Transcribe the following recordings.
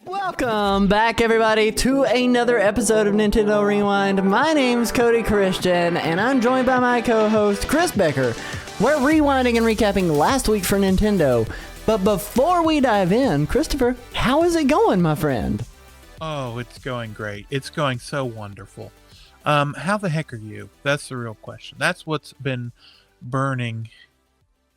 Welcome back, everybody, to another episode of Nintendo Rewind. My name's Cody Christian, and I'm joined by my co-host, Chris Becker. We're rewinding and recapping last week for Nintendo. But before we dive in, Christopher, how is it going, my friend? Oh, it's going great. It's going so wonderful. How the heck are you? That's the real question. That's what's been burning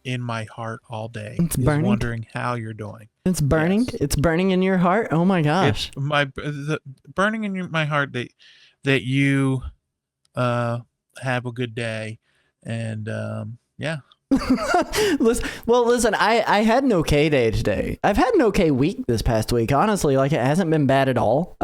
in my heart all day. It's burning? Wondering how you're doing. It's burning? Yes. It's burning in your heart? Oh my gosh. It's burning in my heart that you have a good day. And yeah. Listen, I had an okay day today. I've had an okay week this past week. Honestly, like, it hasn't been bad at all.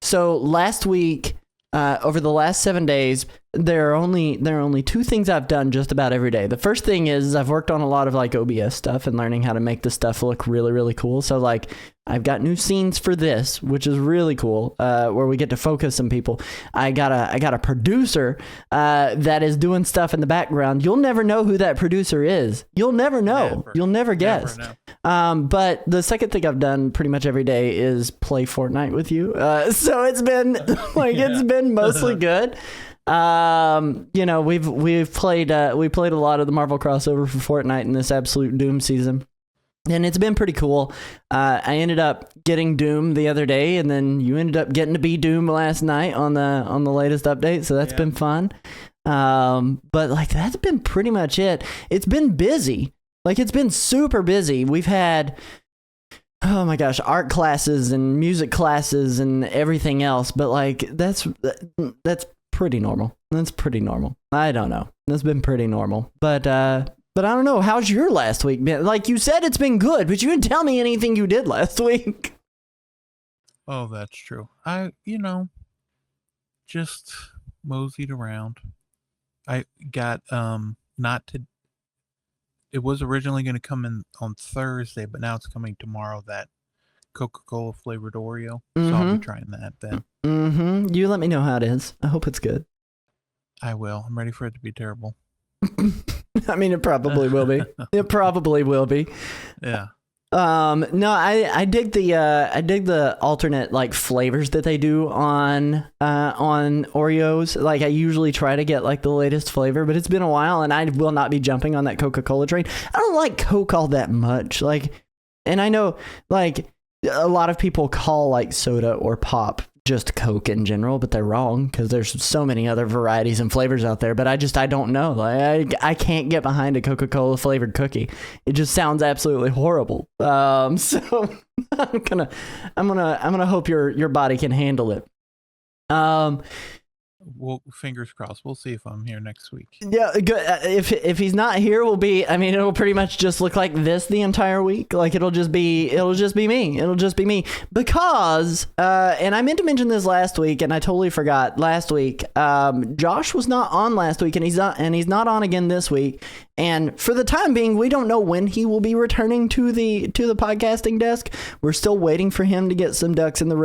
So last week, over the last 7 days, there are only two things I've done just about every day. The first thing is I've worked on a lot of like OBS stuff and learning how to make the stuff look really, really cool. So like I've got new scenes for this, which is really cool, where we get to focus some people. I got a producer that is doing stuff in the background. You'll never know who that producer is. You'll never know. You'll never guess. But the second thing I've done pretty much every day is play Fortnite with you. So it's been like it's been mostly good. You know, we played a lot of the Marvel crossover for Fortnite in this Absolute Doom season, and it's been pretty cool. I ended up getting Doom the other day, and then you ended up getting to be Doom last night on the latest update, so that's been fun. But like that's been pretty much it. It's been busy. Like it's been super busy. We've had, oh my gosh, art classes and music classes and everything else, but like that's pretty normal. That's pretty normal. I don't know. That's been pretty normal. But I don't know. How's your last week been? Like you said, it's been good, but you didn't tell me anything you did last week. Oh, that's true. Just moseyed around. I got it was originally going to come in on Thursday, but now it's coming tomorrow, that Coca-Cola flavored Oreo. So I'll be trying that then. Mm-hmm. You let me know how it is. I hope it's good. I will. I'm ready for it to be terrible. I mean, it probably will be. It probably will be. Yeah. No, I dig the alternate like flavors that they do on Oreos. Like I usually try to get like the latest flavor, but it's been a while and I will not be jumping on that Coca-Cola train. I don't like Coke all that much. Like, and I know like a lot of people call like soda or pop just Coke in general, but they're wrong because there's so many other varieties and flavors out there. But I don't know. Like I can't get behind a Coca-Cola flavored cookie. It just sounds absolutely horrible. So I'm gonna hope your body can handle it. Well, fingers crossed. We'll see if I'm here next week. Yeah, good. If he's not here, it'll pretty much just look like this the entire week. Like it'll just be me. It'll just be me because and I meant to mention this last week and I totally forgot last week. Josh was not on last week and he's not on again this week. And for the time being, we don't know when he will be returning to the podcasting desk. We're still waiting for him to get some ducks in his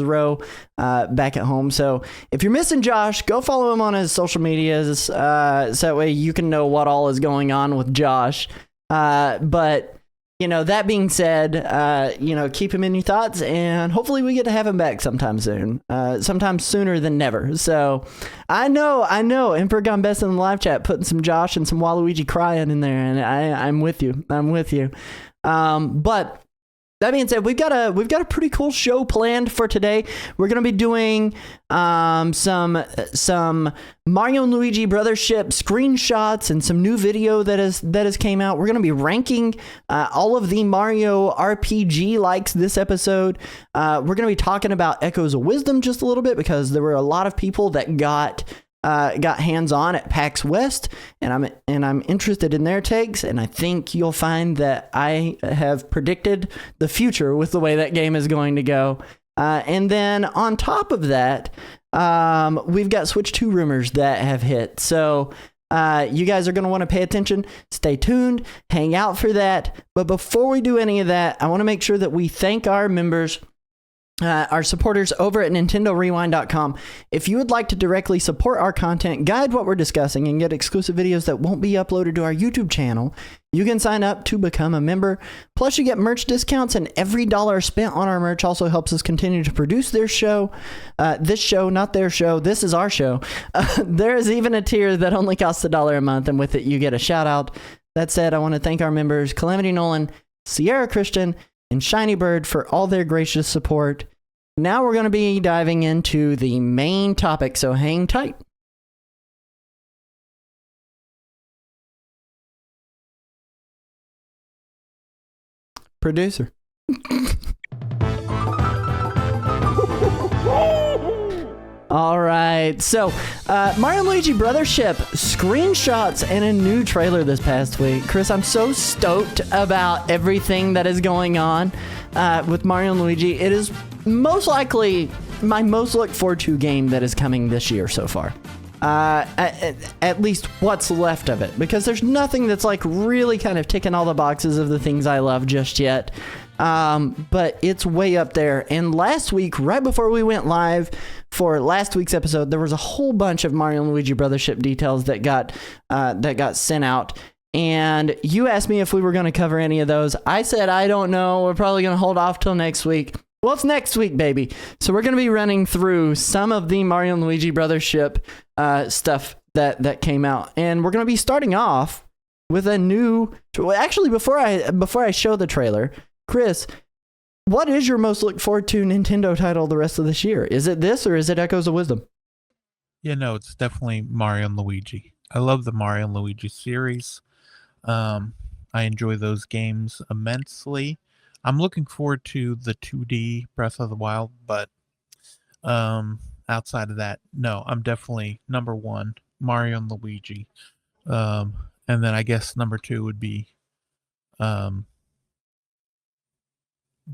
row back at home. So if you're missing Josh, go follow him on his social medias so that way you can know what all is going on with Josh. But you know, that being said, keep him in your thoughts and hopefully we get to have him back sometime soon. Sometime sooner than never. So I know, Emperor Gone Best in the live chat putting some Josh and some Waluigi crying in there, and I'm with you. But that being said, we've got a pretty cool show planned for today. We're gonna be doing some Mario and Luigi Brothership screenshots and some new video that has came out. We're gonna be ranking all of the Mario RPG likes this episode. We're gonna be talking about Echoes of Wisdom just a little bit because there were a lot of people that got hands-on at PAX West, and I'm interested in their takes, and I think you'll find that I have predicted the future with the way that game is going to go. And then on top of that, we've got Switch 2 rumors that have hit. So you guys are going to want to pay attention, stay tuned, hang out for that. But before we do any of that, I want to make sure that we thank our members our supporters over at NintendoRewind.com. If you would like to directly support our content, guide what we're discussing, and get exclusive videos that won't be uploaded to our YouTube channel, you can sign up to become a member. Plus, you get merch discounts, and every dollar spent on our merch also helps us continue to produce their show. This show, not their show. This is our show. There is even a tier that only costs $1 a month, and with it, you get a shout out. That said, I want to thank our members, Calamity Nolan, Sierra Christian, and Shiny Bird for all their gracious support. Now we're going to be diving into the main topic, so hang tight. Producer. All right, so Mario and Luigi Brothership screenshots and a new trailer this past week. Chris, I'm so stoked about everything that is going on with Mario and Luigi. It is most likely my most looked forward to game that is coming this year so far. At least what's left of it, because there's nothing that's like really kind of ticking all the boxes of the things I love just yet. But it's way up there. And last week, right before we went live for last week's episode, there was a whole bunch of Mario and Luigi Brothership details that got sent out. And you asked me if we were going to cover any of those. I said, I don't know. We're probably going to hold off till next week. Well, it's next week, baby. So we're going to be running through some of the Mario and Luigi Brothership stuff that came out. And we're going to be starting off with a new... Actually, before I show the trailer, Chris, what is your most look forward to Nintendo title the rest of this year? Is it this or is it Echoes of Wisdom? Yeah, no, it's definitely Mario and Luigi. I love the Mario and Luigi series. I enjoy those games immensely. I'm looking forward to the 2D Breath of the Wild, but outside of that, no, I'm definitely number one, Mario and Luigi. And then I guess number two would be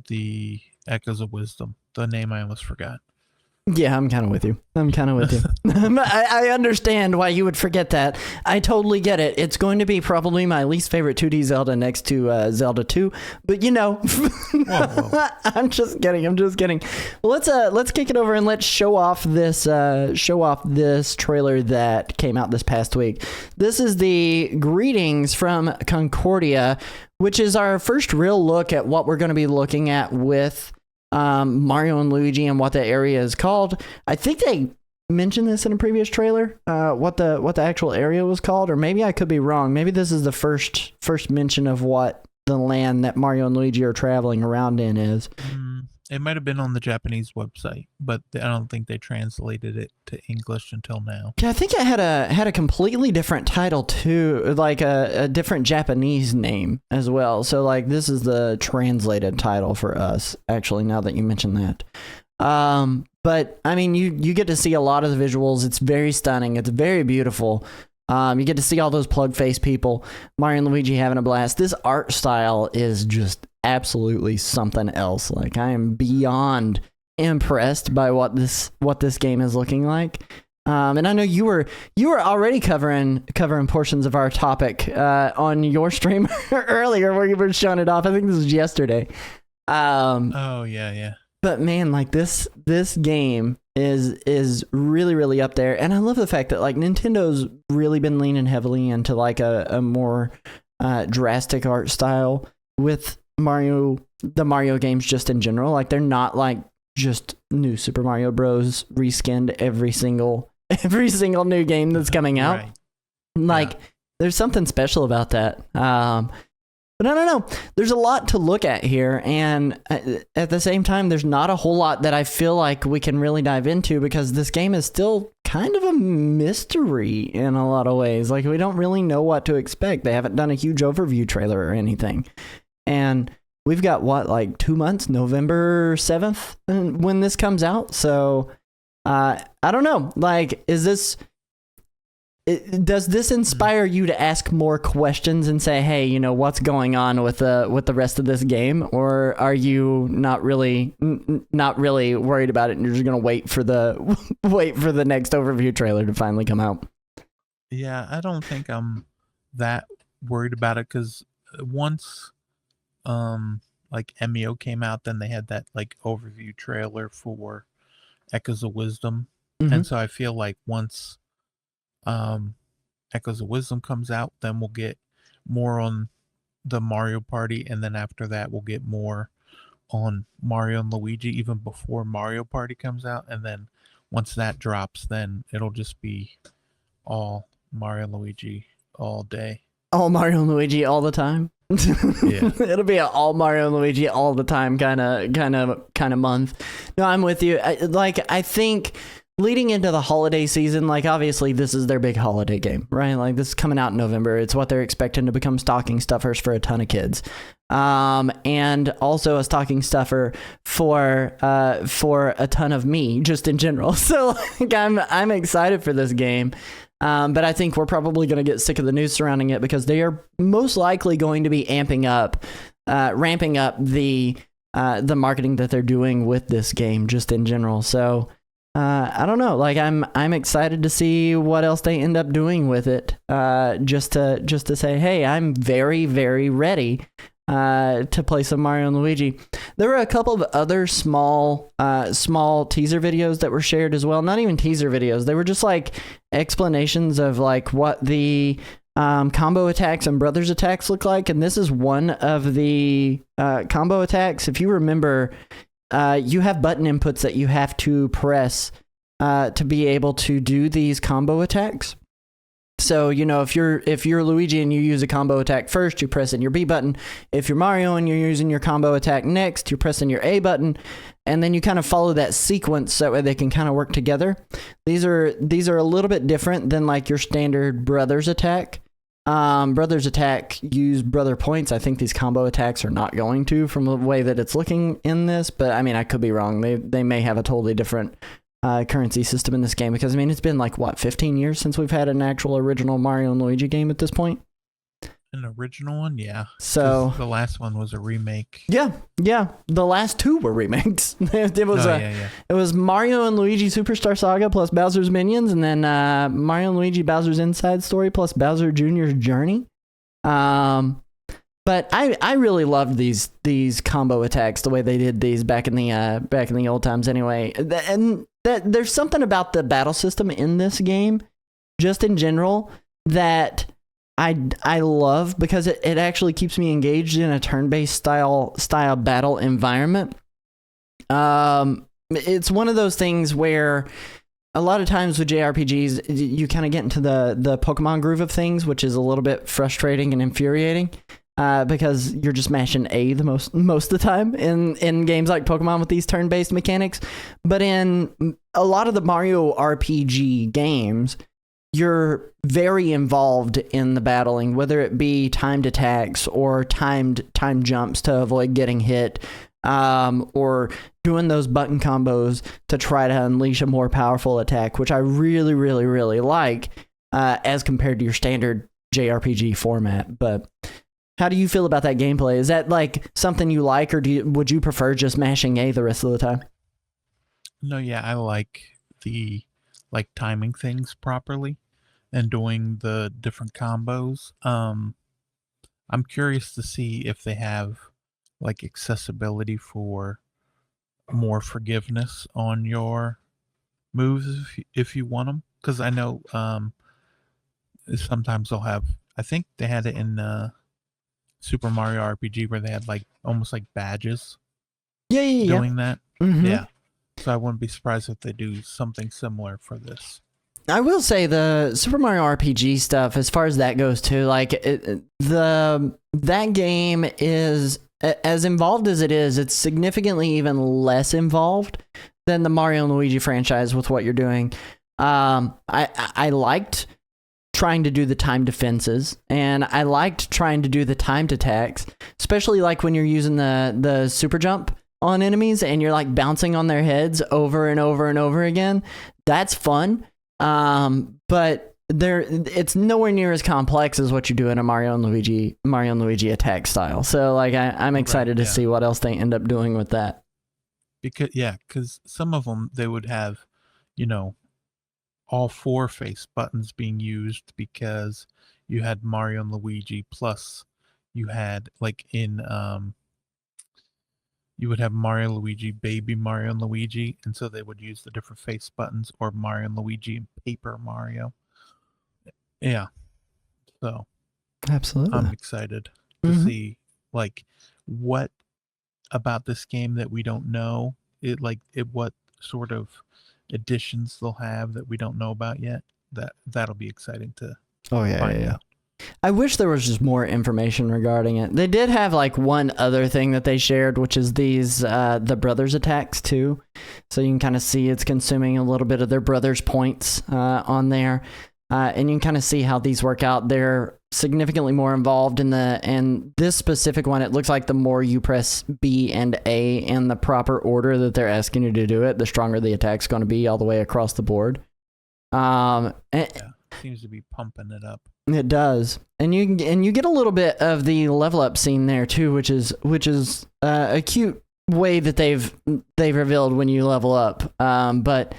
the Echoes of Wisdom. The name I almost forgot. Yeah, I'm kind of with you. I understand why you would forget that. I totally get it. It's going to be probably my least favorite 2D Zelda next to Zelda 2. But you know, whoa. I'm just kidding. Well, let's kick it over and let's show off this trailer that came out this past week. This is the Greetings from Concordia, which is our first real look at what we're going to be looking at with Mario and Luigi and what the area is called. I think they mentioned this in a previous trailer, what the actual area was called, or maybe I could be wrong. Maybe this is the first mention of what the land that Mario and Luigi are traveling around in is. It might have been on the Japanese website, but I don't think they translated it to English until now. Yeah, I think it had a completely different title too, like a different Japanese name as well. So like this is the translated title for us, actually, now that you mention that. But I mean, you get to see a lot of the visuals. It's very stunning. It's very beautiful. You get to see all those plug face people, Mario and Luigi having a blast. This art style is just absolutely something else. Like I am beyond impressed by what this game is looking like. And I know you were already covering portions of our topic on your stream earlier where you were showing it off. I think this was yesterday. Oh yeah. But man, like this game is really, really up there. And I love the fact that like Nintendo's really been leaning heavily into like a more drastic art style with the Mario games just in general. Like they're not like just new Super Mario Bros. Reskinned every single new game that's coming out. Right. Like there's something special about that. But I don't know. There's a lot to look at here, and at the same time, there's not a whole lot that I feel like we can really dive into because this game is still kind of a mystery in a lot of ways. Like we don't really know what to expect. They haven't done a huge overview trailer or anything. And we've got like 2 months, November 7th, when this comes out. So I don't know. Like, does this inspire you to ask more questions and say, hey, you know, what's going on with the rest of this game? Or are you not really worried about it and you're just going to wait for the next overview trailer to finally come out? Yeah, I don't think I'm that worried about it because once like Emio came out, then they had that like overview trailer for Echoes of Wisdom. Mhm. And so I feel like once Echoes of Wisdom comes out, then we'll get more on the Mario Party, and then after that we'll get more on Mario and Luigi even before Mario Party comes out, and then once that drops, then it'll just be all Mario and Luigi all day. All Mario and Luigi all the time. Yeah. It'll be an all Mario and Luigi all the time kind of month. No, I'm with you. I think leading into the holiday season, like obviously this is their big holiday game, right? Like this is coming out in November. It's what they're expecting to become stocking stuffers for a ton of kids. And also a stocking stuffer for a ton of me just in general. So like I'm excited for this game. But I think we're probably going to get sick of the news surrounding it because they are most likely going to be ramping up the marketing that they're doing with this game just in general. So I don't know. Like I'm excited to see what else they end up doing with it. Just to say, hey, I'm very, very ready to play some Mario and Luigi. There were a couple of other small teaser videos that were shared as well. Not even teaser videos. They were just like explanations of like what the combo attacks and brothers attacks look like. And this is one of the combo attacks. If you remember, you have button inputs that you have to press to be able to do these combo attacks. So, you know, if you're Luigi and you use a combo attack first, you press in your B button. If you're Mario and you're using your combo attack next, you're pressing your A button, and then you kind of follow that sequence so that way they can kind of work together. These are a little bit different than like your standard brothers attack. Brothers attack use brother points. I think these combo attacks are not going to, from the way that it's looking in this, but I mean, I could be wrong. They may have a totally different currency system in this game, because I mean it's been like what 15 years since we've had an actual original Mario and Luigi game at this point. An original one, yeah. So the last one was a remake. Yeah. The last two were remakes. It was Mario and Luigi Superstar Saga plus Bowser's Minions, and then Mario and Luigi Bowser's Inside Story plus Bowser Jr.'s Journey. But I really loved these combo attacks, the way they did these back in the old times. Anyway, and that there's something about the battle system in this game, just in general, that I love, because it actually keeps me engaged in a turn-based style battle environment. It's one of those things where a lot of times with JRPGs, you kind of get into the Pokemon groove of things, which is a little bit frustrating and infuriating. Because you're just mashing A the most of the time in games like Pokemon with these turn-based mechanics. But in a lot of the Mario RPG games, you're very involved in the battling, whether it be timed attacks or timed jumps to avoid getting hit, or doing those button combos to try to unleash a more powerful attack, which I really, really, really like, as compared to your standard JRPG format. But how do you feel about that gameplay? Is that like something you like, or would you prefer just mashing A the rest of the time? No, yeah, I like the timing things properly and doing the different combos. I'm curious to see if they have like accessibility for more forgiveness on your moves if you want them, because I know sometimes they'll have. I think they had it in Super Mario RPG where they had like almost like badges. Doing that. Mm-hmm. Yeah. So I wouldn't be surprised if they do something similar for this. I will say the Super Mario RPG stuff, as far as that goes too, like that game is as involved as it is. It's significantly even less involved than the Mario and Luigi franchise with what you're doing. I liked trying to do the timed defenses, and I liked trying to do the timed attacks, especially like when you're using the super jump on enemies and you're like bouncing on their heads over and over and over again. That's fun. But it's nowhere near as complex as what you do in a Mario and Luigi attack style. So like I'm excited to see what else they end up doing with that. Because some of them, they would have, all four face buttons being used, because you had Mario and Luigi, plus you had like in you would have Mario and Luigi, Baby Mario and Luigi, and so they would use the different face buttons, or Mario and Luigi and Paper Mario. Yeah. So Absolutely. I'm excited to see like what about this game that we don't know. What sort of additions they'll have that we don't know about yet. That'll be exciting to find out. I wish there was just more information regarding it. They did have like one other thing that they shared, which is these the brothers attacks too. So you can kind of see it's consuming a little bit of their brothers' points on there, and you can kind of see how these work out. They're significantly more involved in this specific one. It looks like the more you press B and A in the proper order that they're asking you to do it, the stronger the attack's going to be all the way across the board. Seems to be pumping it up. It does, and you get a little bit of the level up scene there too, which is a cute way that they've revealed when you level up. But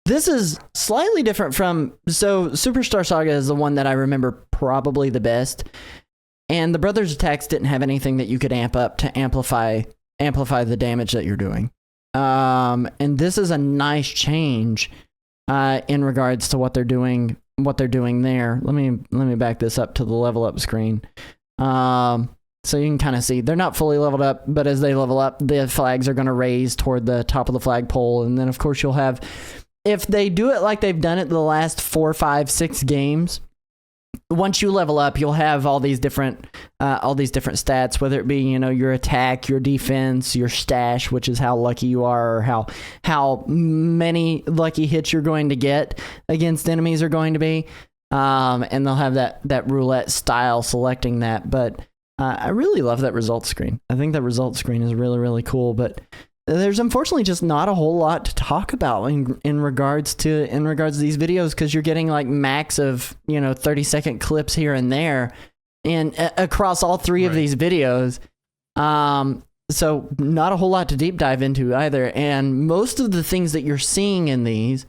this is slightly different from Superstar Saga is the one that I remember probably the best, and the brothers attacks didn't have anything that you could amp up to amplify the damage that you're doing. And this is a nice change in regards to what they're doing there. Let me back this up to the level up screen. So you can kind of see they're not fully leveled up, but as they level up, the flags are going to raise toward the top of the flagpole. And then of course you'll have, if they do it like they've done it the last 4, 5, 6 games, once you level up, you'll have all these different stats, whether it be, your attack, your defense, your stash, which is how lucky you are, or how many lucky hits you're going to get against enemies are going to be. And they'll have that roulette style selecting that. But I really love that results screen. I think that results screen is really, really cool. But there's unfortunately just not a whole lot to talk about in regards to these videos, because you're getting like max of 30-second clips here and there, and across all 3 of these videos. So not a whole lot to deep dive into either. And most of the things that you're seeing in these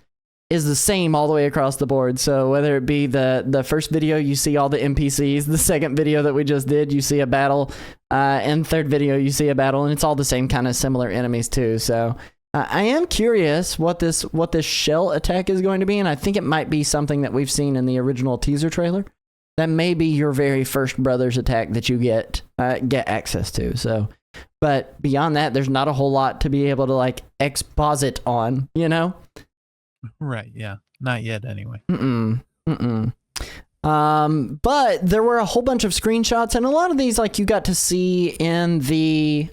is the same all the way across the board. So whether it be the first video, you see all the NPCs, the second video that we just did, you see a battle, and third video, you see a battle, and it's all the same kind of similar enemies too. So I am curious what this shell attack is going to be, and I think it might be something that we've seen in the original teaser trailer. That may be your very first brothers attack that you get access to. So, but beyond that, there's not a whole lot to be able to like exposit on, Right, yeah. Not yet, anyway. But there were a whole bunch of screenshots, and a lot of these, like, you got to see in the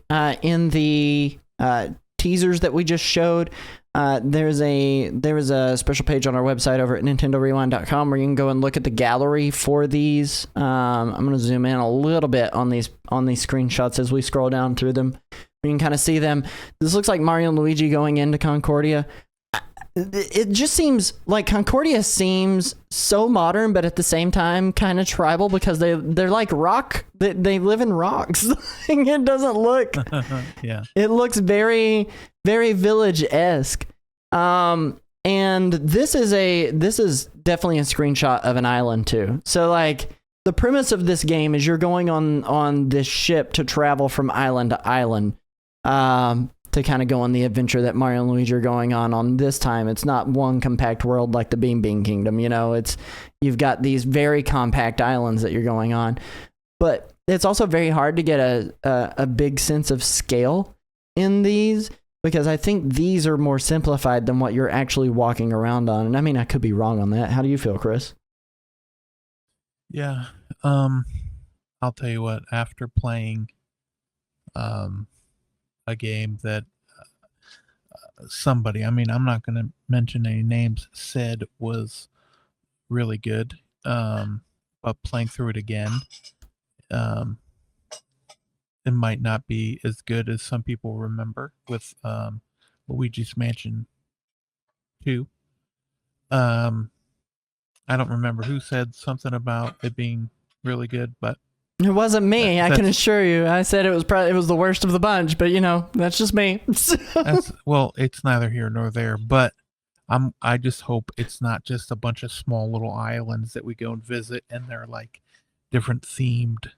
teasers that we just showed. There was a special page on our website over at NintendoRewind.com where you can go and look at the gallery for these. I'm going to zoom in a little bit on these screenshots as we scroll down through them. You can kind of see them. This looks like Mario and Luigi going into Concordia. It just seems like Concordia seems so modern, but at the same time kind of tribal, because they're like rock. They live in rocks. It doesn't look. Yeah. It looks very, very village-esque. And this is definitely a screenshot of an island too. So like the premise of this game is you're going on this ship to travel from island to island. To kind of go on the adventure that Mario and Luigi are going on this time. It's not one compact world like the Bean Bean Kingdom, you've got these very compact islands that you're going on, but it's also very hard to get a big sense of scale in these, because I think these are more simplified than what you're actually walking around on. And I mean, I could be wrong on that. How do you feel, Chris? Yeah. I'll tell you what, after playing, a game that somebody, I'm not going to mention any names, said was really good, but playing through it again, it might not be as good as some people remember with Luigi's Mansion 2. I don't remember who said something about it being really good, but it wasn't me, I can assure you. I said it was the worst of the bunch, but that's just me. Well, it's neither here nor there, but I just hope it's not just a bunch of small little islands that we go and visit, and they're like different themed,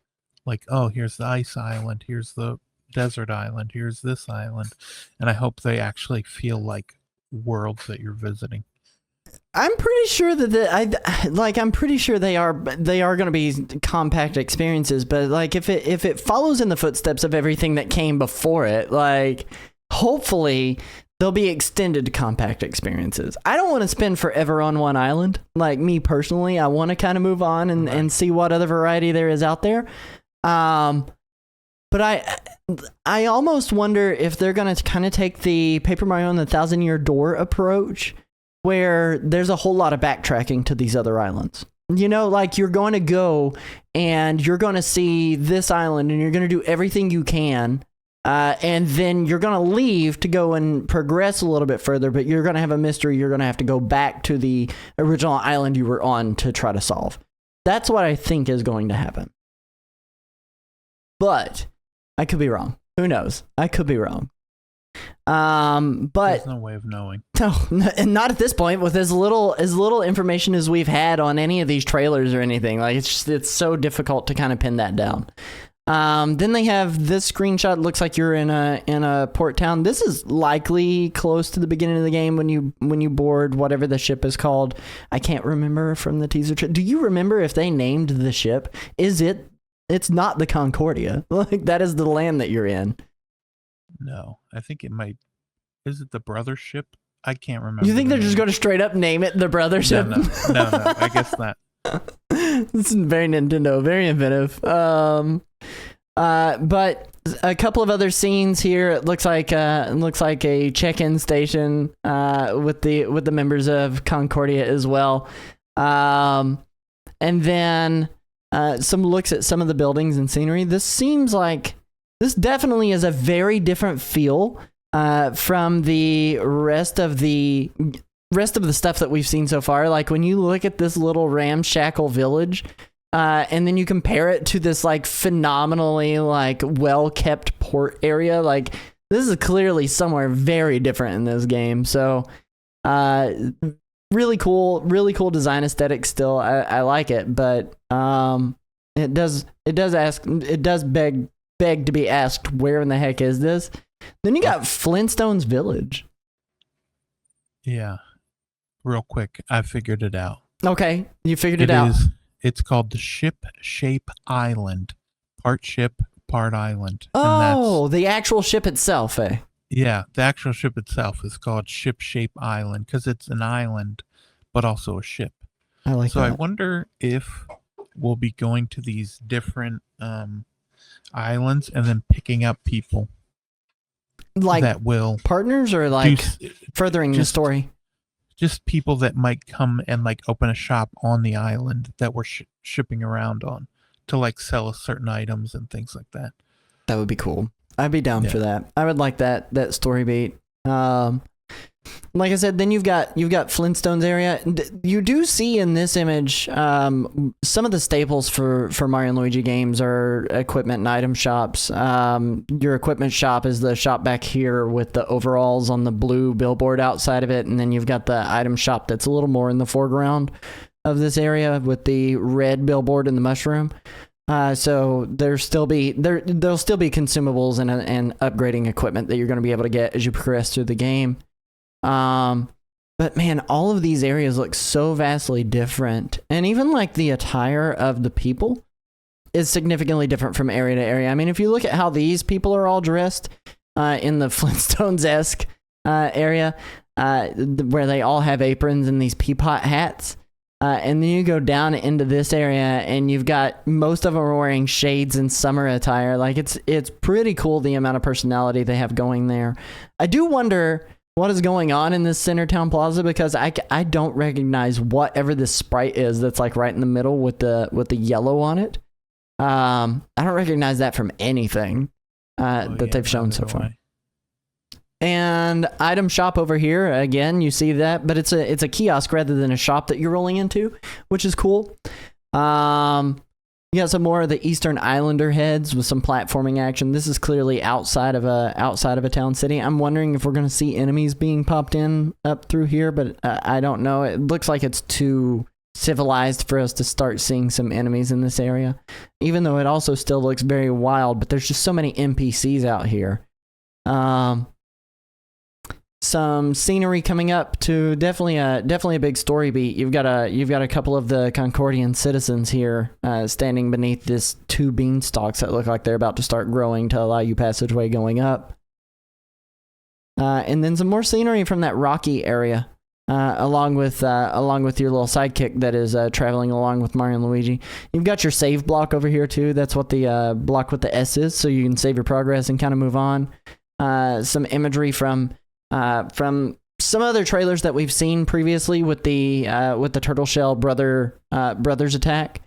like, oh, here's the ice island, here's the desert island. Here's this island, and I hope they actually feel like worlds that you're visiting. I'm pretty sure that I'm pretty sure they are going to be compact experiences, but like if it follows in the footsteps of everything that came before it, like hopefully they'll be extended compact experiences. I don't want to spend forever on one island. Like me personally, I want to kind of move on and see what other variety there is out there. But I almost wonder if they're going to kind of take the Paper Mario and the Thousand Year Door approach, where there's a whole lot of backtracking to these other islands. You know, like you're going to go and you're going to see this island and you're going to do everything you can. And then you're going to leave to go and progress a little bit further, but you're going to have a mystery you're going to have to go back to the original island you were on to try to solve. That's what I think is going to happen. But I could be wrong. Who knows? I could be wrong. But there's no way of knowing. No, and not at this point with as little information as we've had on any of these trailers or anything. Like it's so difficult to kind of pin that down. Then they have this screenshot. Looks like you're in a port town. This is likely close to the beginning of the game when you board whatever the ship is called. I can't remember from the teaser. Do you remember if they named the ship? It's not the Concordia. Like that is the land that you're in. No, I think it might. Is it the brother ship? I can't remember. You think they're just going to straight up name it the brother ship? No, I guess not. This is very Nintendo, very inventive. But a couple of other scenes here. It looks like a check-in station with the members of Concordia as well. And then some looks at some of the buildings and scenery. This definitely is a very different feel from the rest of the stuff that we've seen so far. Like when you look at this little ramshackle village, and then you compare it to this like phenomenally like well-kept port area, like this is clearly somewhere very different in this game. So really cool design aesthetic still. I like it, but it does beg to be asked, where in the heck is this? Then you got Flintstones Village. Yeah. Real quick, I figured it out. Okay, you figured it out. It's called the Ship Shape Island. Part ship, part island. Oh, the actual ship itself, eh? Yeah, the actual ship itself is called Ship Shape Island because it's an island, but also a ship. I like that. So I wonder if we'll be going to these different islands and then picking up people like that will partners or like furthering the story. Just people that might come and like open a shop on the island that we're shipping around on to like sell certain items and things like that. That would be cool. I'd be down for that. I would like that story beat. Like I said, then you've got Flintstones area. You do see in this image some of the staples for Mario and Luigi games are equipment and item shops. Your equipment shop is the shop back here with the overalls on the blue billboard outside of it, and then you've got the item shop that's a little more in the foreground of this area with the red billboard and the mushroom. So there'll still be consumables and upgrading equipment that you're going to be able to get as you progress through the game. But man, all of these areas look so vastly different, and even like the attire of the people is significantly different from area to area. I mean, if you look at how these people are all dressed in the Flintstones-esque area, where they all have aprons and these peapot hats, and then you go down into this area and you've got most of them are wearing shades and summer attire. Like it's pretty cool the amount of personality they have going there. I do wonder what is going on in this center town plaza, because I don't recognize whatever this sprite is that's like right in the middle with the yellow on it. I don't recognize that from anything that they've shown so far. And item shop over here, again, you see that, but it's a kiosk rather than a shop that you're rolling into, which is cool. You got some more of the Eastern Islander heads with some platforming action. This is clearly outside of a town city. I'm wondering if we're going to see enemies being popped in up through here, but I don't know. It looks like it's too civilized for us to start seeing some enemies in this area, even though it also still looks very wild. But there's just so many NPCs out here. Some scenery coming up to definitely a big story beat. You've got a couple of the Concordian citizens here standing beneath this 2 beanstalks that look like they're about to start growing to allow you passageway going up. And then some more scenery from that rocky area, along with your little sidekick that is traveling along with Mario and Luigi. You've got your save block over here too. That's what the block with the S is, so you can save your progress and kind of move on. Some imagery from some other trailers that we've seen previously with the turtle shell brothers attack.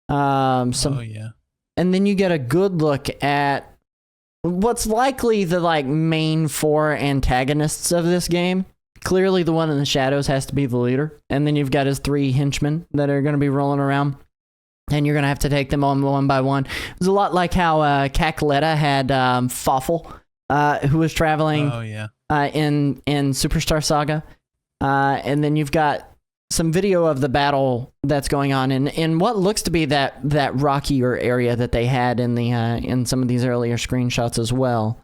Oh yeah. And then you get a good look at what's likely the main 4 antagonists of this game. Clearly the one in the shadows has to be the leader, and then you've got his 3 henchmen that are going to be rolling around, and you're going to have to take them on one by one. It was a lot like how Cackletta had Fawful, who was traveling in Superstar Saga. And then you've got some video of the battle that's going on in what looks to be that rockier area that they had in some of these earlier screenshots as well.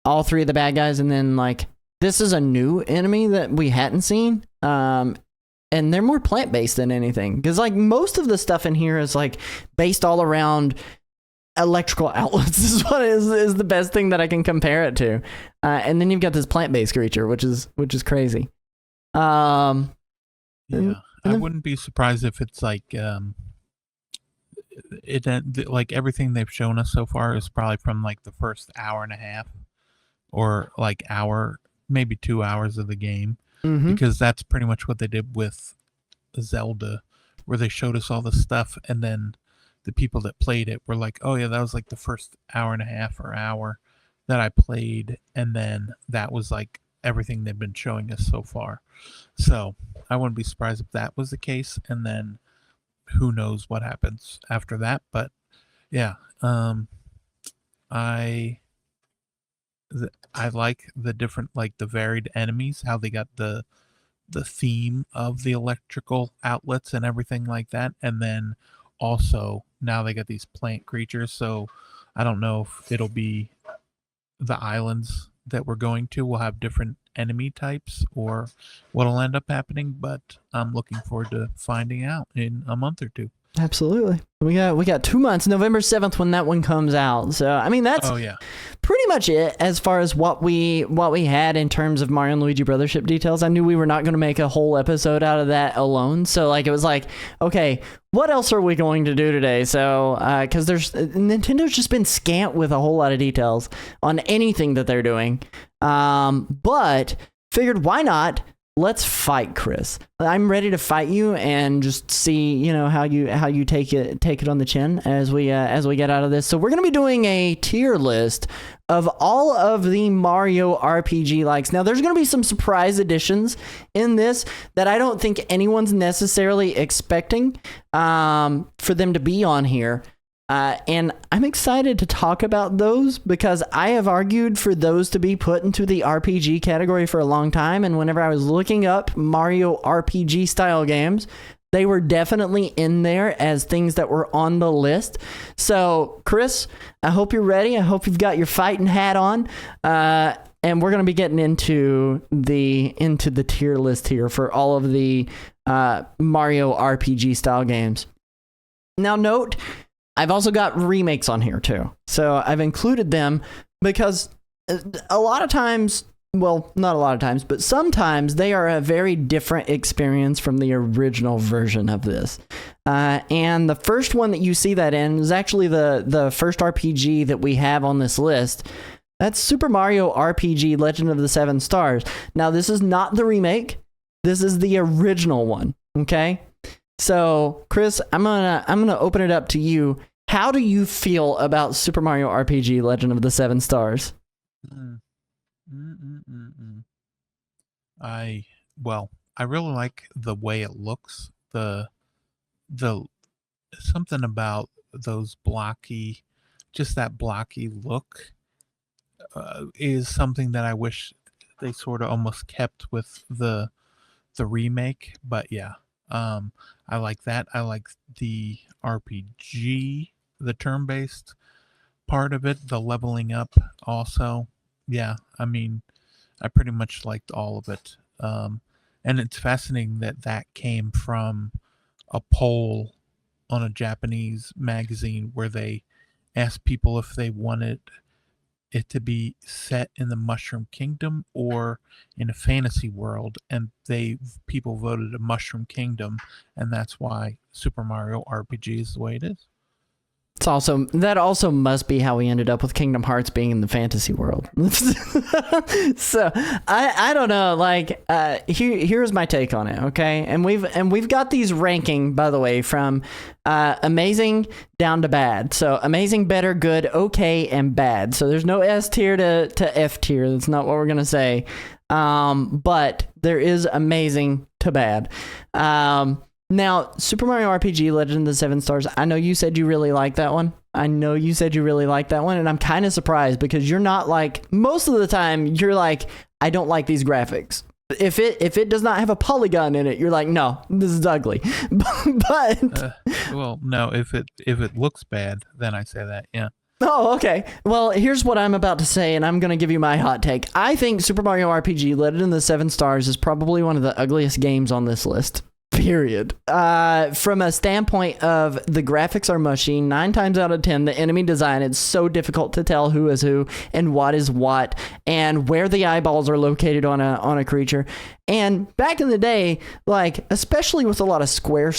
All 3 of the bad guys, and then this is a new enemy that we hadn't seen. And they're more plant-based than anything, because most of the stuff in here is based all around electrical outlets. This is what is the best thing that I can compare it to. And then you've got this plant-based creature, which is crazy. I wouldn't be surprised if it's everything they've shown us so far is probably from the first hour and a half, or hour, maybe 2 hours of the game, because that's pretty much what they did with Zelda, where they showed us all the stuff, and then the people that played it were like, oh yeah, that was the first hour and a half or hour that I played, and then that was everything they've been showing us so far. So I wouldn't be surprised if that was the case, and then who knows what happens after that. But yeah, I like the different, the varied enemies, how they got the theme of the electrical outlets and everything like that, and then also now they got these plant creatures. So I don't know if it'll be the islands that we're going to will have different enemy types or what'll end up happening, but I'm looking forward to finding out in a month or 2. Absolutely. We got 2 months, November 7th when that one comes out. So I mean that's pretty much it as far as what we had in terms of Mario and Luigi Brothership details. I knew we were not going to make a whole episode out of that alone. So it was okay, what else are we going to do today? So cuz Nintendo's just been scant with a whole lot of details on anything that they're doing. But figured why not? Let's fight, Chris. I'm ready to fight you and just see, how you take it on the chin as we get out of this. So we're gonna be doing a tier list of all of the Mario RPG likes. Now there's gonna be some surprise additions in this that I don't think anyone's necessarily expecting for them to be on here. And I'm excited to talk about those because I have argued for those to be put into the RPG category for a long time. And whenever I was looking up Mario RPG style games, they were definitely in there as things that were on the list. So, Chris, I hope you're ready. I hope you've got your fighting hat on. And we're going to be getting into the tier list here for all of the Mario RPG style games. Now, note, I've also got remakes on here too. So I've included them because a lot of times, well, not a lot of times, but sometimes they are a very different experience from the original version of this. And the first one that you see that in is actually the first RPG that we have on this list. That's Super Mario RPG Legend of the Seven Stars. Now, this is not the remake. This is the original one, okay? So, Chris, I'm gonna open it up to you. How do you feel about Super Mario RPG Legend of the Seven Stars? I really like the way it looks. The something about those blocky, just that blocky look, is something that I wish they sort of almost kept with the the remake, but yeah, I like that. I like the RPG, the turn-based part of it, the leveling up also. Yeah, I mean, I pretty much liked all of it. And it's fascinating that that came from a poll on a Japanese magazine where they asked people if they wanted it to be set in the Mushroom Kingdom or in a fantasy world, and people voted a Mushroom Kingdom, and that's why Super Mario RPG is the way it is. That also must be how we ended up with Kingdom Hearts being in the fantasy world. So I don't know. Like here's my take on it. Okay, and we've got these ranking, by the way, from amazing down to bad. So amazing, better, good, okay, and bad. So there's no S tier to F tier. That's not what we're gonna say. But there is amazing to bad. Now, Super Mario RPG Legend of the Seven Stars, I know you said you really like that one. And I'm kind of surprised because you're not like, most of the time, you're like, I don't like these graphics. If it does not have a polygon in it, you're like, no, this is ugly. But well, no, if it looks bad, then I say that, yeah. Oh, okay. Well, here's what I'm about to say, and I'm going to give you my hot take. I think Super Mario RPG Legend of the Seven Stars is probably one of the ugliest games on this list. Period. From a standpoint of the graphics are mushy, 9 times out of 10, the enemy design, it's so difficult to tell who is who and what is what and where the eyeballs are located on a creature. And back in the day, like, especially with a lot of Square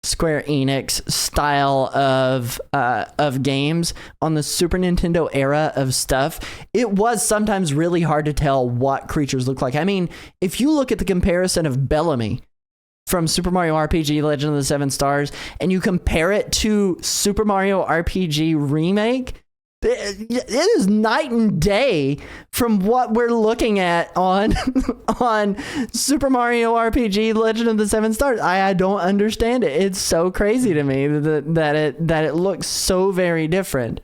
Enix style of games on the Super Nintendo era of stuff, it was sometimes really hard to tell what creatures look like. I mean, if you look at the comparison of Bellamy from Super Mario RPG Legend of the Seven Stars and you compare it to Super Mario RPG Remake, it is night and day from what we're looking at on Super Mario RPG Legend of the Seven Stars. I don't understand it. It's so crazy to me that it looks so very different.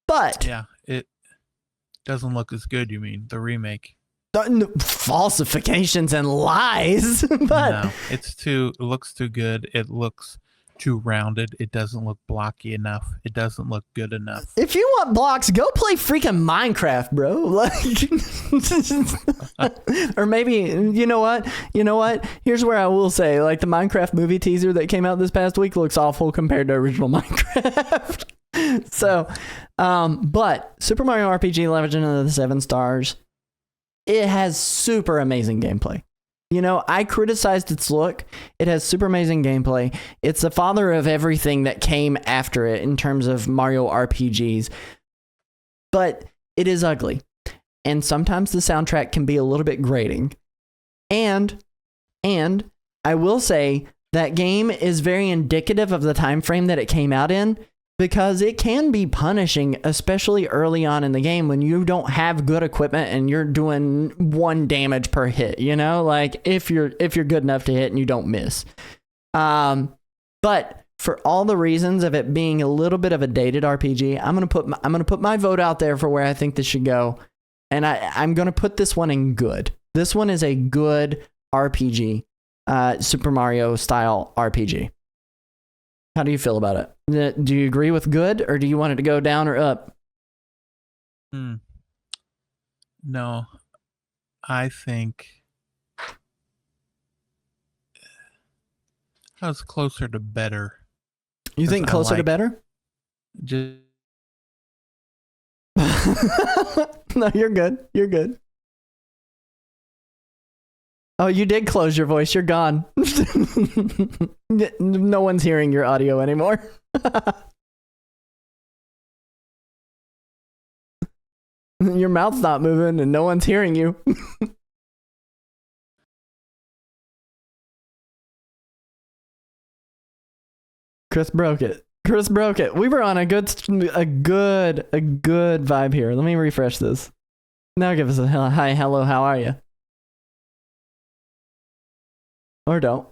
But yeah, it doesn't look as good, you mean, the remake. Falsifications and lies. But no, it looks too good. It looks too rounded. It doesn't look blocky enough. It doesn't look good enough. If you want blocks, go play freaking Minecraft, bro. Like, or maybe, you know what? Here's where I will say, like, the Minecraft movie teaser that came out this past week looks awful compared to original Minecraft. So, but Super Mario RPG Legend of the Seven Stars, it has super amazing gameplay. You know, I criticized its look. It has super amazing gameplay. It's the father of everything that came after it in terms of Mario RPGs. But it is ugly. And sometimes the soundtrack can be a little bit grating. And I will say that game is very indicative of the time frame that it came out in, because it can be punishing, especially early on in the game when you don't have good equipment and you're doing 1 damage per hit, you know, like if you're good enough to hit and you don't miss. But for all the reasons of it being a little bit of a dated RPG, I'm gonna put my vote out there for where I think this should go, and I'm gonna put this one in good. This one is a good RPG, Super Mario style RPG. How do you feel about it? Do you agree with good, or do you want it to go down or up? No, I think I was closer to better. You think closer to better? Just No, you're good. You're good. Oh, you did close your voice. You're gone. No one's hearing your audio anymore. Your mouth's not moving and no one's hearing you. Chris broke it. We were on a good vibe here. Let me refresh this. Now give us a hi, hello, how are you? Or don't.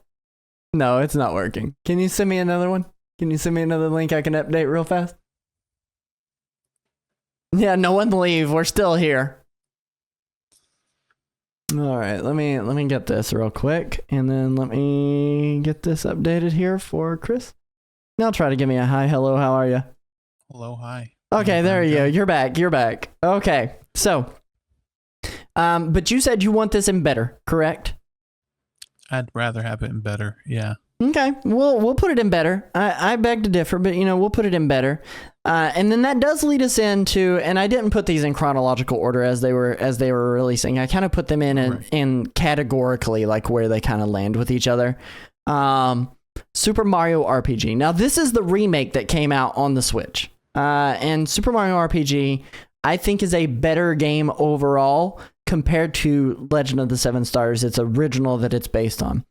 No, it's not working. Can you send me another one? Can you send me another link I can update real fast? Yeah, no one leave. We're still here. All right, let me get this real quick, and then let me get this updated here for Chris. Now try to give me a hi, hello, how are you? Hello, hi. Okay, there you go. Joe. You're back. Okay, so, but you said you want this in better, correct? I'd rather have it in better. Yeah. Okay, we'll put it in better. I beg to differ, but we'll put it in better. And then that does lead us into, and I didn't put these in chronological order as they were releasing. I kind of put them in categorically, like where they kind of land with each other. Super Mario RPG. Now this is the remake that came out on the Switch. And Super Mario RPG, I think, is a better game overall compared to Legend of the Seven Stars, its original that it's based on.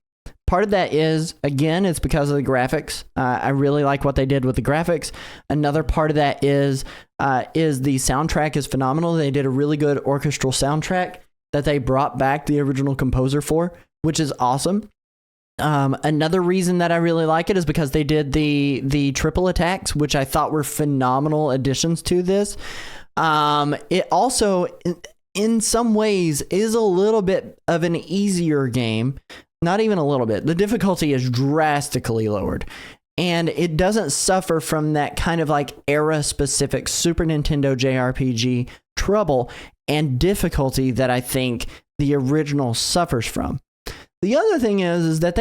Part of that is, again, it's because of the graphics. I really like what they did with the graphics. Another part of that is the soundtrack is phenomenal. They did a really good orchestral soundtrack that they brought back the original composer for, which is awesome. Another reason that I really like it is because they did the triple attacks, which I thought were phenomenal additions to this. It also, in some ways, is a little bit of an easier game. Not even a little bit. The difficulty is drastically lowered. And it doesn't suffer from that kind of like era-specific Super Nintendo JRPG trouble and difficulty that I think the original suffers from. The other thing is that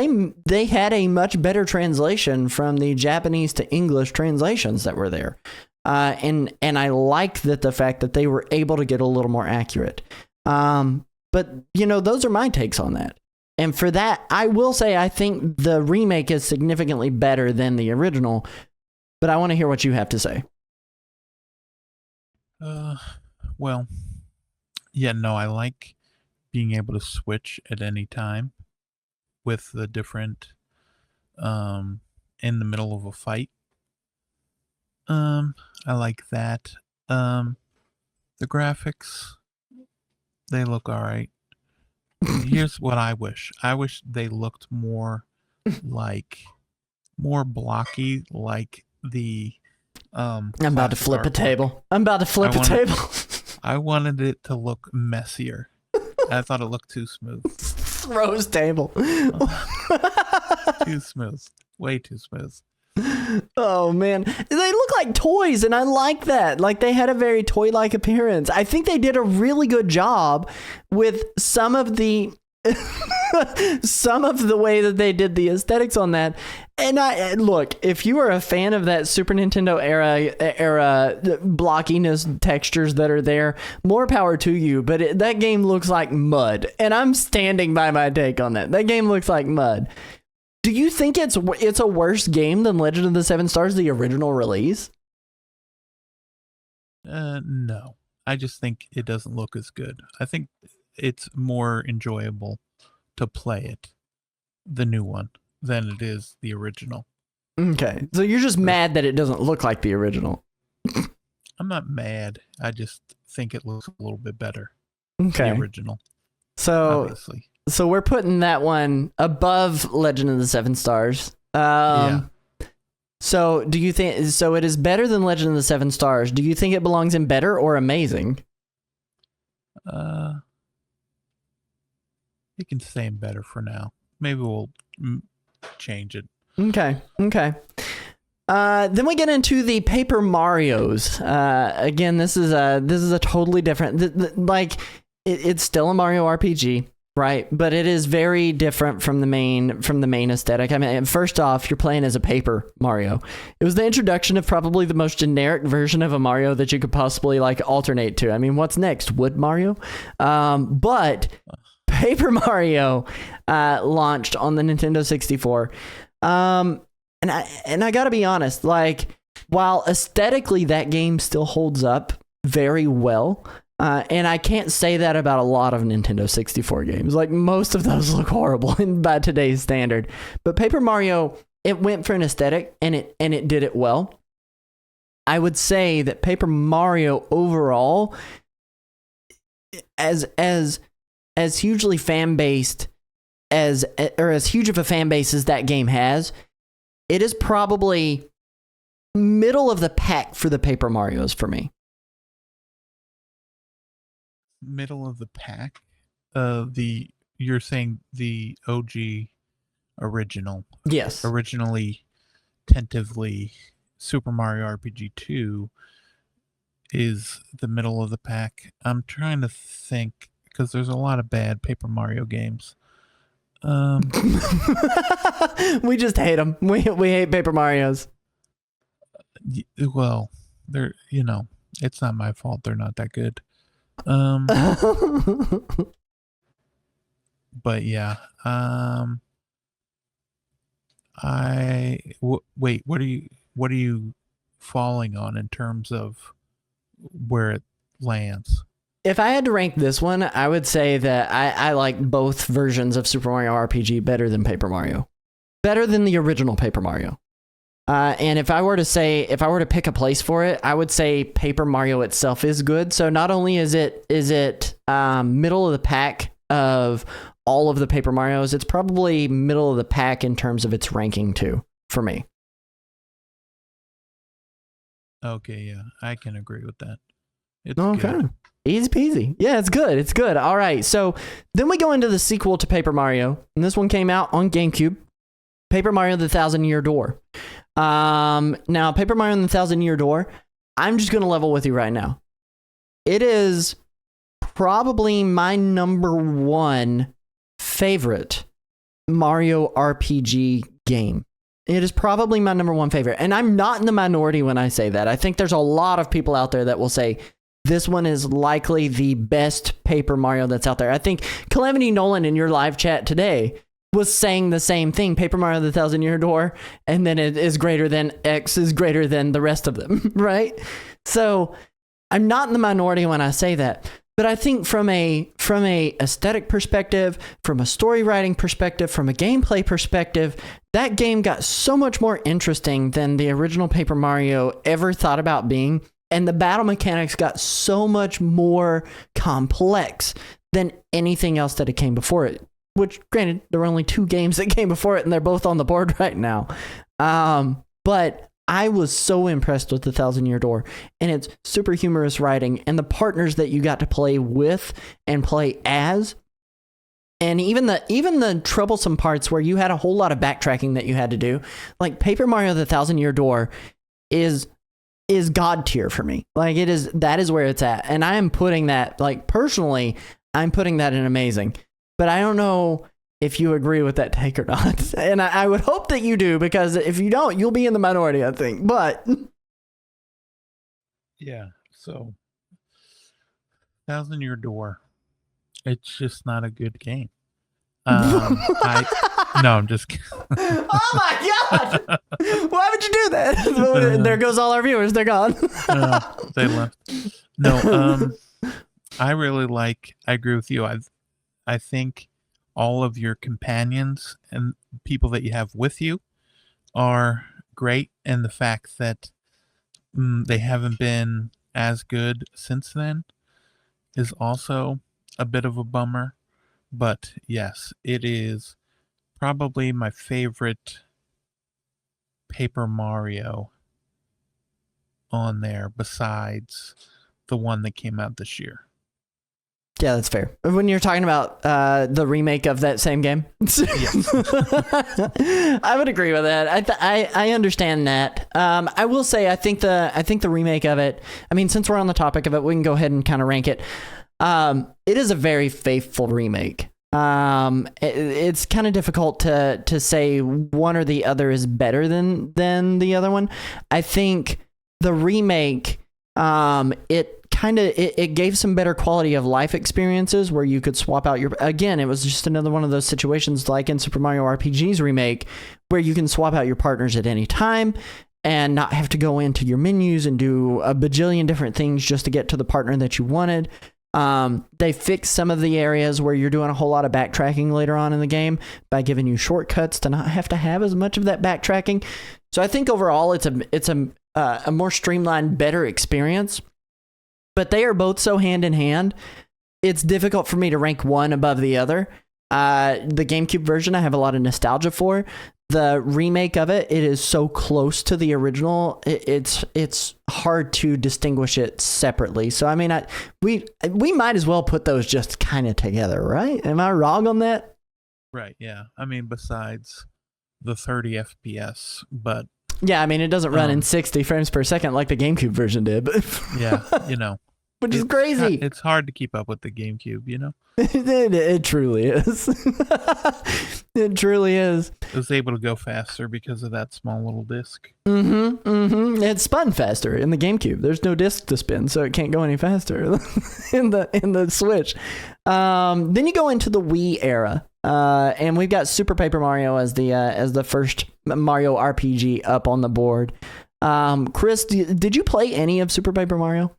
they had a much better translation from the Japanese to English translations that were there. And I like the fact that they were able to get a little more accurate. But, those are my takes on that. And for that, I will say I think the remake is significantly better than the original, but I want to hear what you have to say. Well, yeah, no, I like being able to switch at any time with the different, in the middle of a fight. I like that. The graphics, they look all right. Here's what I wish. I wish they looked more blocky, like the I'm about to flip a table. I'm about to flip a table. I wanted it to look messier. I thought it looked too smooth. Rose table. Too smooth. Way too smooth. Oh man, they look like toys, and I like that. Like, they had a very toy-like appearance. I think they did a really good job with some of the way that they did the aesthetics on that. And look, if you are a fan of that Super Nintendo era blockiness textures that are there, more power to you. But that game looks like mud, and I'm standing by my take on that. That game looks like mud. Do you think it's a worse game than Legend of the Seven Stars, the original release? No. I just think it doesn't look as good. I think it's more enjoyable to play it, the new one, than it is the original. Okay. So you're just mad that it doesn't look like the original. I'm not mad. I just think it looks a little bit better. Okay. The original. So obviously. So we're putting that one above Legend of the Seven Stars. Yeah. So do you think, so it is better than Legend of the Seven Stars. Do you think it belongs in better or amazing? You can stay in better for now. Maybe we'll change it. Okay. Then we get into the Paper Marios. Again, this is a totally different, it's still a Mario RPG. Right, but it is very different from the main aesthetic. I mean, first off, you're playing as a Paper Mario. It was the introduction of probably the most generic version of a Mario that you could possibly alternate to. I mean, what's next? Wood Mario? But Paper Mario launched on the Nintendo 64. And I gotta be honest, while aesthetically that game still holds up very well. And I can't say that about a lot of Nintendo 64 games. Most of those look horrible by today's standard. But Paper Mario, it went for an aesthetic, and it did it well. I would say that Paper Mario overall, as hugely fan-based as huge of a fan base as that game has, it is probably middle of the pack for the Paper Marios for me. Middle of the pack. you're saying the OG original, Yes. originally tentatively Super Mario RPG 2 is the middle of the pack. I'm trying to think because there's a lot of bad Paper Mario games. We just hate them. We hate Paper Marios. Well, they're it's not my fault. They're not that good. But yeah. Wait. What are you falling on in terms of where it lands? If I had to rank this one, I would say that I like both versions of Super Mario RPG better than Paper Mario. Better than the original Paper Mario. And if I were to pick a place for it, I would say Paper Mario itself is good. So not only is it middle of the pack of all of the Paper Marios, it's probably middle of the pack in terms of its ranking too, for me. Okay, yeah, I can agree with that. It's Okay. good. Easy peasy. Yeah, it's good. It's good. All right. So then we go into the sequel to Paper Mario, and this one came out on GameCube. Paper Mario: The Thousand Year Door. Now, Paper Mario and the Thousand Year Door, I'm just going to level with you right now. It is probably my number one favorite Mario RPG game. It is probably my number one favorite. And I'm not in the minority when I say that. I think there's a lot of people out there that will say this one is likely the best Paper Mario that's out there. I think Calamity Nolan in your live chat today was saying the same thing. Paper Mario: The Thousand Year Door, and then it is greater than X is greater than the rest of them, right? So I'm not in the minority when I say that. But I think from a aesthetic perspective, from a story writing perspective, from a gameplay perspective, that game got so much more interesting than the original Paper Mario ever thought about being. And the battle mechanics got so much more complex than anything else that it came before it. Which, granted, there were only 2 games that came before it, and they're both on the board right now. But I was so impressed with The Thousand Year Door and its super humorous writing and the partners that you got to play with and play as. And even the troublesome parts where you had a whole lot of backtracking that you had to do. Like Paper Mario: The Thousand Year Door is God tier for me. Like that is where it's at. And I am putting that, like, personally, I'm putting that in amazing. But I don't know if you agree with that take or not. And I would hope that you do, because if you don't, you'll be in the minority, I think. But yeah, so Thousand Year Door, it's just not a good game. No, I'm just kidding. Oh my God! Why would you do that? There goes all our viewers. They're gone. They left. No, I agree with you. I think all of your companions and people that you have with you are great, and the fact that they haven't been as good since then is also a bit of a bummer. But yes, it is probably my favorite Paper Mario on there besides the one that came out this year. Yeah, that's fair. When you're talking about the remake of that same game, Yes. I would agree with that. I understand that. I will say I think the remake of it. I mean, since we're on the topic of it, we can go ahead and kind of rank it. It is a very faithful remake. It's kind of difficult to say one or the other is better than the other one. I think the remake, it gave some better quality of life experiences where you could swap out again, it was just another one of those situations like in Super Mario RPG's remake where you can swap out your partners at any time and not have to go into your menus and do a bajillion different things just to get to the partner that you wanted. They fixed some of the areas where you're doing a whole lot of backtracking later on in the game by giving you shortcuts to not have to have as much of that backtracking. So I think overall it's a more streamlined, better experience. But they are both so hand in hand, it's difficult for me to rank one above the other. The GameCube version I have a lot of nostalgia for. the remake of it, it is so close to the original. It's hard to distinguish it separately. So I mean, we might as well put those just kind of together, right? Am I wrong on that? Right. Yeah. I mean, besides the 30 FPS, but yeah, I mean, it doesn't run in 60 frames per second like the GameCube version did. But yeah, you know, which is crazy. It's hard to keep up with the GameCube, you know. It truly is. It truly is. It was able to go faster because of that small little disc. It spun faster in the GameCube. There's no disc to spin, so it can't go any faster in the Switch. Then you go into the Wii era, and we've got Super Paper Mario as the first Mario RPG up on the board. Chris, did you play any of Super Paper Mario?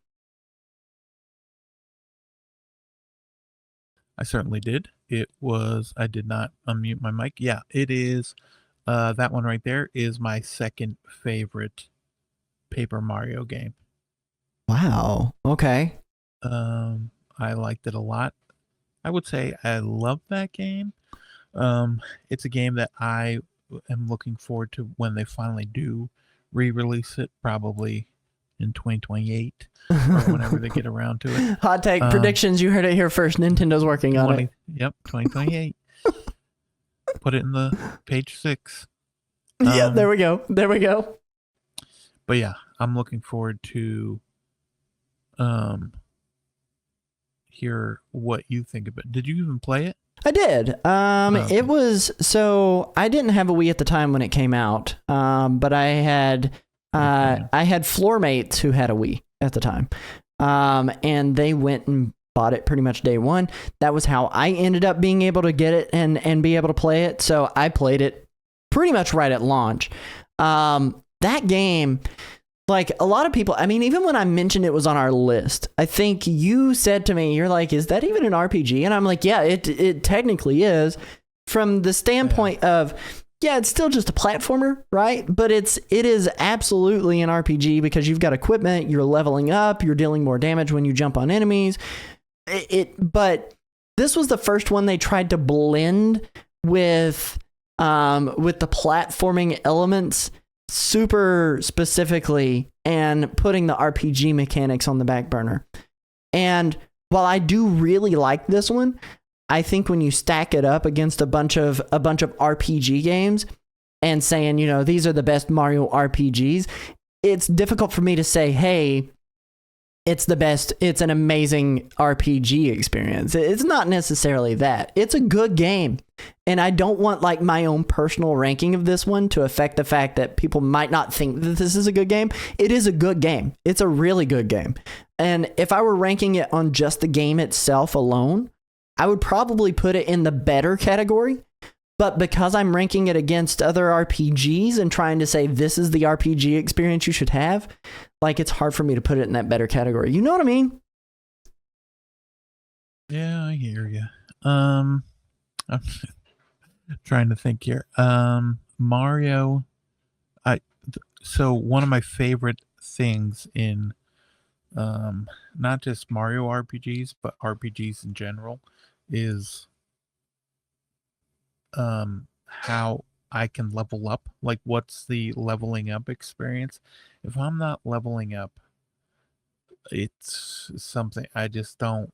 I certainly did. I did not unmute my mic. Yeah, it is. That one right there is my second favorite Paper Mario game. Wow. Okay. I liked it a lot. I would say I love that game. It's a game that I am looking forward to when they finally do re-release it, probably in 2028 or whenever they get around to it. Hot take predictions. You heard it here first. Nintendo's working on it. Yep, 2028. Put it in the page 6. Yeah, there we go. There we go. But yeah, I'm looking forward to hear what you think of it. Did you even play it? I did. Okay. It was, so I didn't have a Wii at the time when it came out, but I had floor mates who had a Wii at the time, and they went and bought it pretty much day one. That was how I ended up being able to get it and be able to play it. So I played it pretty much right at launch. That game, like a lot of people, I mean, even when I mentioned it was on our list, I think you said to me, you're like, is that even an RPG? And I'm like, yeah, it technically is, from the standpoint of, yeah, it's still just a platformer, right? But it is absolutely an RPG because you've got equipment, you're leveling up, you're dealing more damage when you jump on enemies. But this was the first one they tried to blend with the platforming elements super specifically and putting the RPG mechanics on the back burner. And while I do really like this one, I think when you stack it up against a bunch of RPG games and saying, you know, these are the best Mario RPGs, it's difficult for me to say, hey, it's the best, it's an amazing RPG experience. It's not necessarily that. It's a good game. And I don't want like my own personal ranking of this one to affect the fact that people might not think that this is a good game. It is a good game. It's a really good game. And if I were ranking it on just the game itself alone, I would probably put it in the better category. But because I'm ranking it against other RPGs and trying to say this is the RPG experience you should have, like it's hard for me to put it in that better category. You know what I mean? Yeah, I hear you. I'm trying to think here. Mario. So one of my favorite things in not just Mario RPGs but RPGs in general is how I can level up. Like, what's the leveling up experience? If I'm not leveling up, it's something I just don't,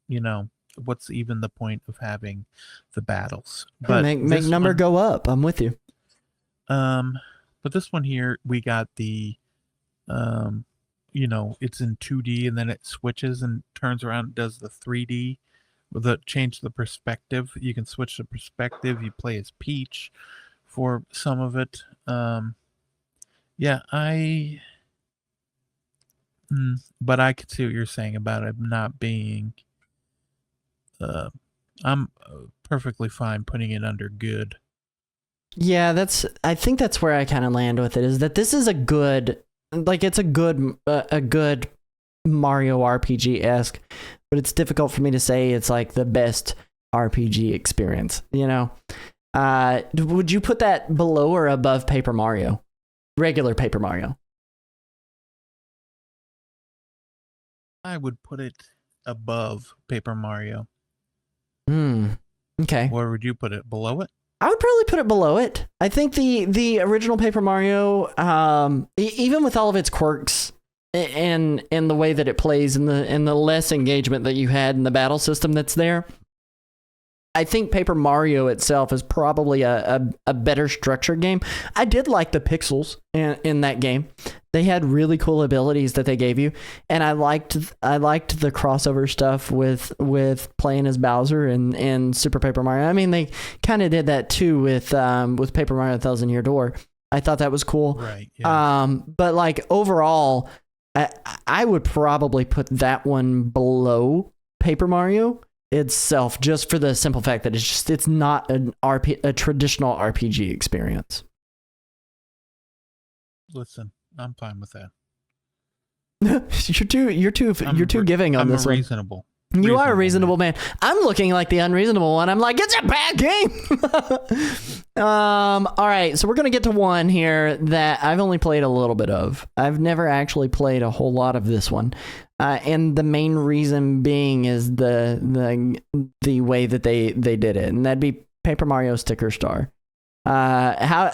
you know, what's even the point of having the battles? But make number go up. I'm with you. But this one here, we got the you know, it's in 2D and then it switches and turns around and does the 3D with the change the perspective. You can switch the perspective. You play as Peach for some of it. Yeah, but I could see what you're saying about it not being. I'm perfectly fine putting it under good. Yeah, I think that's where I kind of land with it, is that this is a good, like it's a good Mario RPG-esque, but it's difficult for me to say it's like the best RPG experience, you know? Would you put that below or above Paper Mario? Regular Paper Mario? I would put it above Paper Mario. Okay. Where would you put it? Below it? I would probably put it below it. I think the original Paper Mario, even with all of its quirks and the way that it plays and the less engagement that you had in the battle system that's there, I think Paper Mario itself is probably a better structured game. I did like the pixels in that game. They had really cool abilities that they gave you, and I liked the crossover stuff with playing as Bowser and Super Paper Mario. I mean, they kind of did that too with Paper Mario Thousand Year Door. I thought that was cool. Right. Yeah. But like overall, I would probably put that one below Paper Mario itself, just for the simple fact that it's not a traditional RPG experience. Listen, I'm fine with that. You're too giving on this one. Reasonable. You are a reasonable man. I'm looking like the unreasonable one. I'm like, it's a bad game. All right, so we're gonna get to one here that I've only played a little bit of. I've never actually played a whole lot of this one, and the main reason being is the way that they did it, and that'd be Paper Mario Sticker Star. How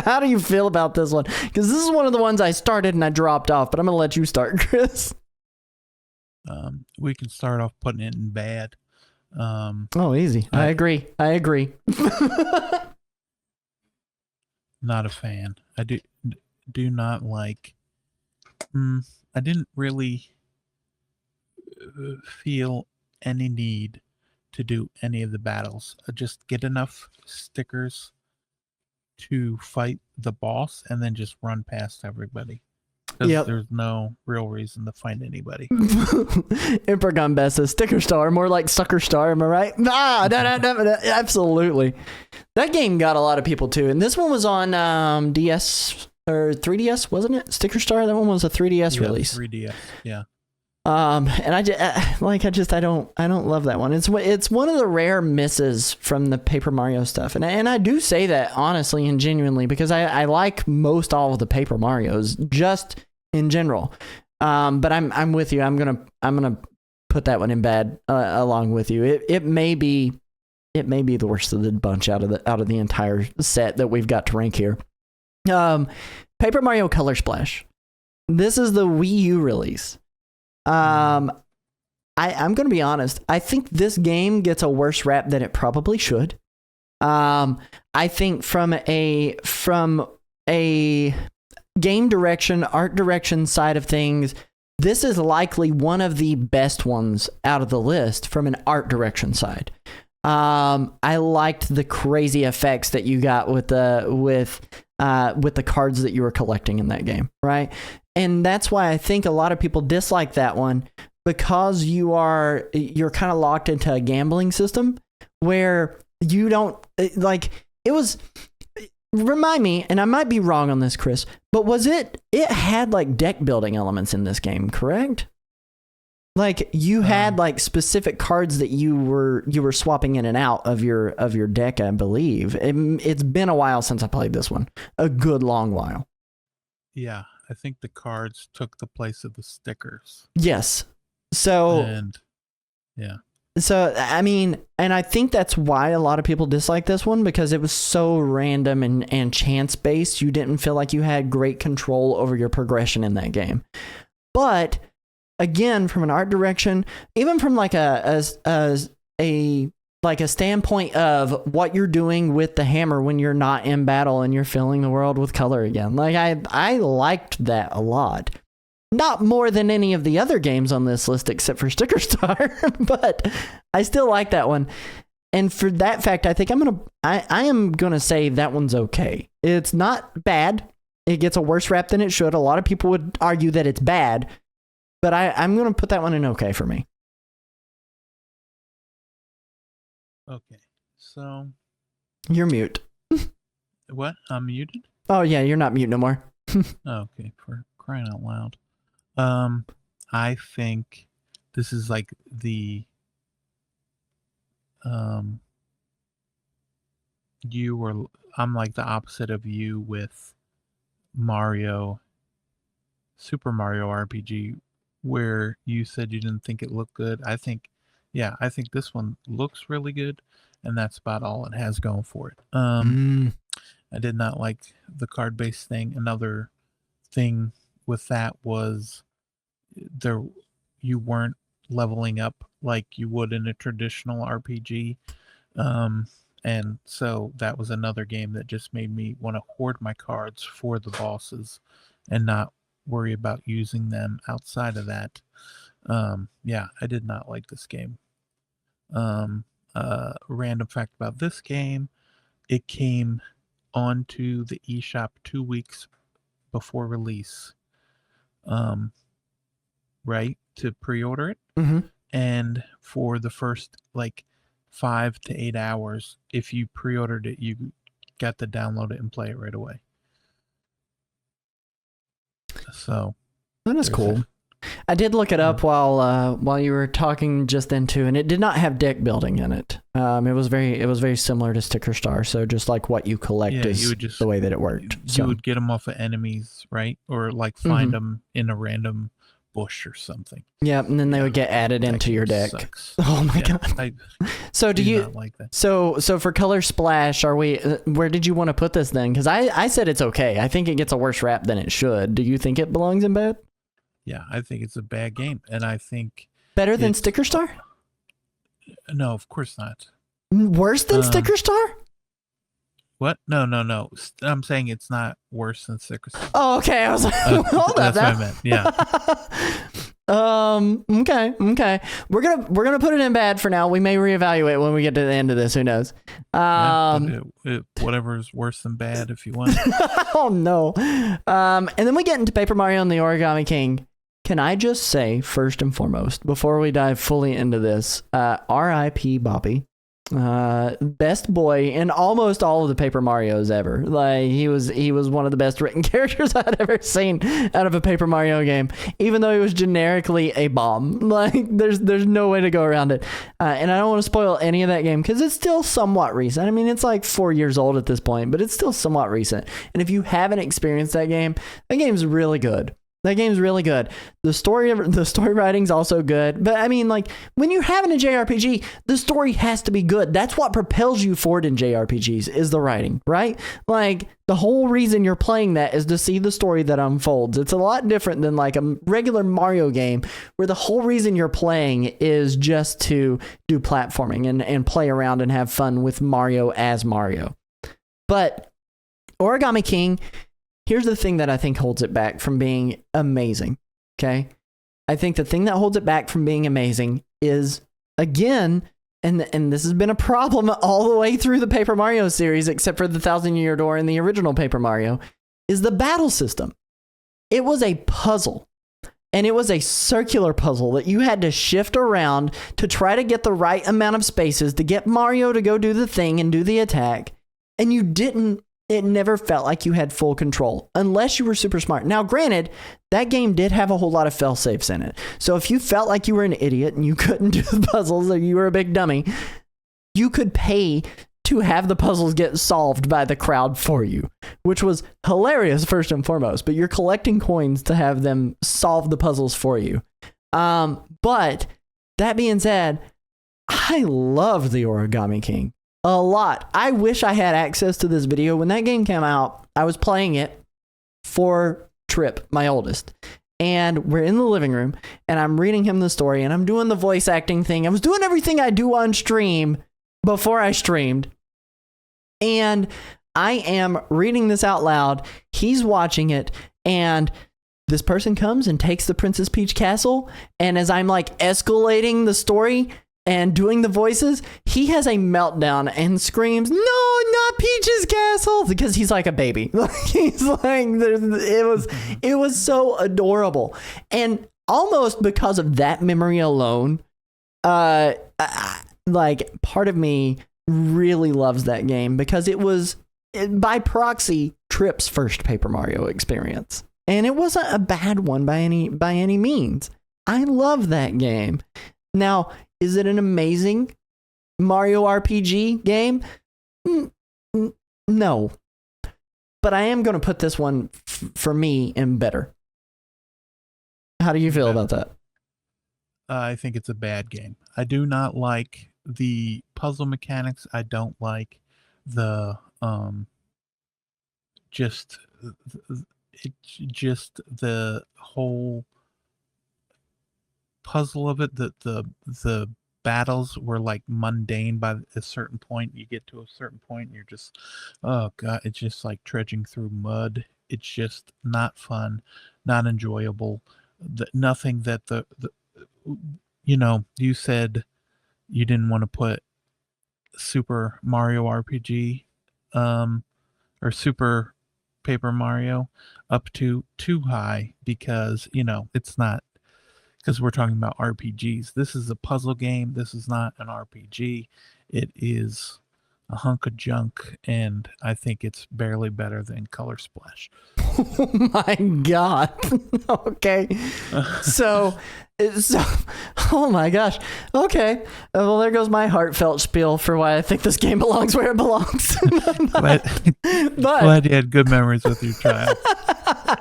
how do you feel about this one? Because this is one of the ones I started and I dropped off, but I'm gonna let you start, Chris. We can start off putting it in bad. Oh, easy. I agree. Not a fan. I do not like. I didn't really feel any need to do any of the battles. Just get enough stickers to fight the boss and then just run past everybody. Yep. There's no real reason to find anybody. Emperor Gun says Sticker Star, more like Sucker Star, am I right? No, absolutely. That game got a lot of people too, and this one was on DS or 3DS, wasn't it? Sticker Star, that one was a 3DS release. 3DS, yeah. And I don't love that one. It's one of the rare misses from the Paper Mario stuff, and I do say that honestly and genuinely because I like most all of the Paper Marios just in general. But I'm with you. I'm gonna put that one in bad along with you. It may be the worst of the bunch out of the entire set that we've got to rank here. Paper Mario Color Splash. This is the Wii U release. I'm going to be honest. I think this game gets a worse rap than it probably should. I think from a game direction, art direction side of things, this is likely one of the best ones out of the list from an art direction side. I liked the crazy effects that you got with the cards that you were collecting in that game, right? And that's why I think a lot of people dislike that one, because you're kind of locked into a gambling system where you don't like it was. Remind me, and I might be wrong on this, Chris, but it had like deck building elements in this game, correct? Like you had like specific cards that you were swapping in and out of your deck, I believe. It's been a while since I played this one, a good long while. Yeah, I think the cards took the place of the stickers. Yes. So I mean, and I think that's why a lot of people dislike this one, because it was so random and chance based. You didn't feel like you had great control over your progression in that game. But again, from an art direction, even from like a standpoint of what you're doing with the hammer when you're not in battle and you're filling the world with color again, like I liked that a lot. Not more than any of the other games on this list except for Sticker Star, but I still like that one. And for that fact, I think I am gonna say that one's okay. It's not bad. It gets a worse rap than it should. A lot of people would argue that it's bad, but I'm gonna put that one in okay for me. Okay, so you're mute. What? I'm muted? Oh yeah, you're not mute no more. Okay, for crying out loud. I think this is like I'm like the opposite of you with Super Mario RPG, where you said you didn't think it looked good. I think this one looks really good. and that's about all it has going for it. I did not like the card-based thing. Another thing with that was you weren't leveling up like you would in a traditional RPG. And so that was another game that just made me want to hoard my cards for the bosses and not worry about using them outside of that. Yeah, I did not like this game. Random fact about this game, it came onto the eShop 2 weeks before release, right, to pre-order it. And for the first like 5 to 8 hours, if you pre-ordered it, you got to download it and play it right away. So that is cool. I did look it up while you were talking just then too, and it did not have deck building in it. It was very similar to Sticker Star. So just like what you collect is the way that it worked. You would get them off of enemies, right? Or like find them in a random bush or something. Yeah, and then they would get added into your deck. Sucks. Oh my god! So do you not like that? So for Color Splash, are we? Where did you want to put this then? Because I said it's okay. I think it gets a worse rap than it should. Do you think it belongs in bad? Yeah, I think it's a bad game, and I think better than Sticker Star. No, of course not. Worse than Sticker Star? What? No. I'm saying it's not worse than Sticker Star. Oh, okay. I was like, hold up. That's what I meant. Yeah. Okay. We're gonna put it in bad for now. We may reevaluate when we get to the end of this. Who knows? Whatever is worse than bad, if you want. Oh no. And then we get into Paper Mario and the Origami King. Can I just say, first and foremost, before we dive fully into this, R.I.P. Bobby. Best boy in almost all of the Paper Marios ever. Like he was one of the best written characters I'd ever seen out of a Paper Mario game, even though he was generically a bomb. Like there's no way to go around it. And I don't want to spoil any of that game because it's still somewhat recent. I mean, it's like 4 years old at this point, but it's still somewhat recent. And if you haven't experienced that game's really good. That game's really good. The story writing's also good. But I mean, like, when you're having a JRPG, the story has to be good. That's what propels you forward in JRPGs, is the writing, right? Like, the whole reason you're playing that is to see the story that unfolds. It's a lot different than like a regular Mario game where the whole reason you're playing is just to do platforming and play around and have fun with Mario as Mario. But Origami King, here's the thing that I think holds it back from being amazing, okay? I think the thing that holds it back from being amazing is, again, and this has been a problem all the way through the Paper Mario series, except for the Thousand Year Door and the original Paper Mario, is the battle system. It was a puzzle, and it was a circular puzzle that you had to shift around to try to get the right amount of spaces to get Mario to go do the thing and do the attack, and it never felt like you had full control unless you were super smart. Now, granted, that game did have a whole lot of fail safes in it. So if you felt like you were an idiot and you couldn't do the puzzles or you were a big dummy, you could pay to have the puzzles get solved by the crowd for you, which was hilarious first and foremost, but you're collecting coins to have them solve the puzzles for you. But that being said, I love the Origami King a lot. I wish I had access to this video. When that game came out, I was playing it for Trip, my oldest. And we're in the living room, and I'm reading him the story, and I'm doing the voice acting thing. I was doing everything I do on stream before I streamed. And I am reading this out loud. He's watching it, and this person comes and takes the Princess Peach castle. And as I'm like escalating the story and doing the voices, he has a meltdown and screams, "No, not Peach's castle!" Because he's like a baby. He's like, it was so adorable. And almost because of that memory alone, like part of me really loves that game because it was, by proxy, Trip's first Paper Mario experience. And it wasn't a bad one by any means. I love that game. Now, is it an amazing Mario RPG game? No. But I am going to put this one, for me, in better. How do you feel about that? I think it's a bad game. I do not like the puzzle mechanics I don't like. The just it's just the whole puzzle of it. The battles were like mundane by a certain point. You get to a certain point and you're just, oh god, it's just like trudging through mud. It's just not fun, not enjoyable. Nothing that the you said you didn't want to put Super Mario RPG or Super Paper Mario up too high because it's not, because we're talking about RPGs. This is a puzzle game. This is not an RPG. It is a hunk of junk, and I think it's barely better than Color Splash. Oh my god. Okay. So, oh my gosh. Okay. Well, there goes my heartfelt spiel for why I think this game belongs where it belongs. Glad you had good memories with your child.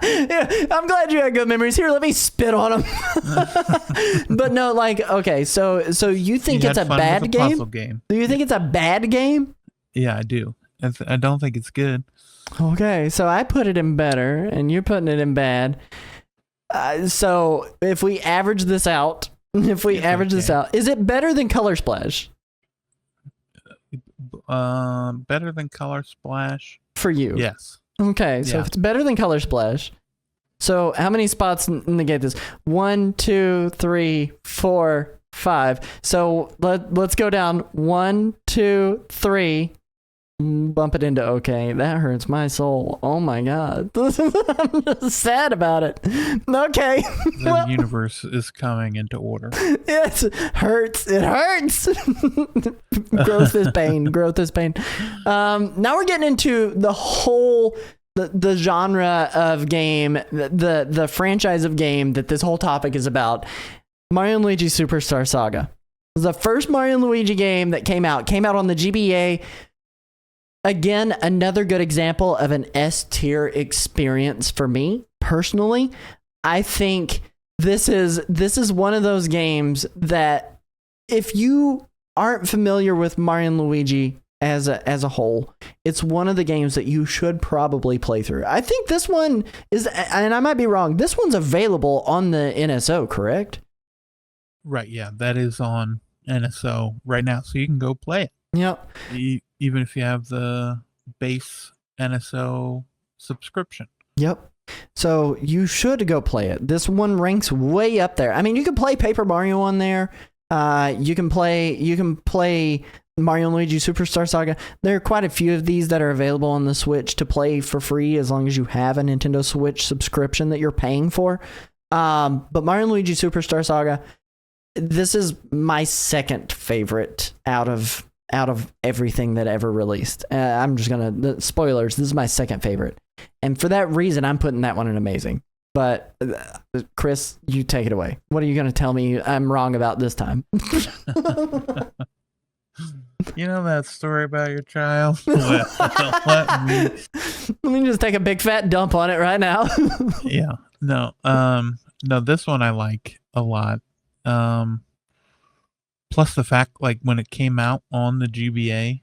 Yeah, I'm glad you had good memories. Here, let me spit on them. But no, like, okay, so you think it's a bad game? Do you think it's a bad game? Yeah, I do. I don't think it's good. Okay, so I put it in better, and you're putting it in bad. So if we average this out, is it better than Color Splash? Better than Color Splash? For you? Yes. Okay, so if it's better than Color Splash, so how many spots negate this? 1, 2, 3, 4, 5. So let's go down 1, 2, 3. Bump it into okay. That hurts my soul. Oh my god. I'm just sad about it. Okay. The universe is coming into order. It hurts. It hurts. Growth is pain. Growth is pain. Now we're getting into the whole the genre of game, the franchise of game that this whole topic is about. Mario and Luigi Superstar Saga. It was the first Mario and Luigi game that came out on the GBA. Again, another good example of an S-tier experience for me personally. I think this is one of those games that if you aren't familiar with Mario and Luigi as a whole, it's one of the games that you should probably play through. I think this one is, and I might be wrong, this one's available on the NSO, correct? Right, yeah, that is on NSO right now, so you can go play it. Yep. Even if you have the base NSO subscription. Yep. So you should go play it. This one ranks way up there. I mean, you can play Paper Mario on there. You can play Mario and Luigi Superstar Saga. There are quite a few of these that are available on the Switch to play for free as long as you have a Nintendo Switch subscription that you're paying for. But Mario and Luigi Superstar Saga, this is my second favorite out of everything that ever released. I'm just gonna spoilers. This is my second favorite, and for that reason, I'm putting that one in amazing. But Chris, you take it away. What are you gonna tell me I'm wrong about this time? You know that story about your child? Let me just take a big fat dump on it right now. Yeah. No. No. This one I like a lot. Plus the fact, like, when it came out on the GBA,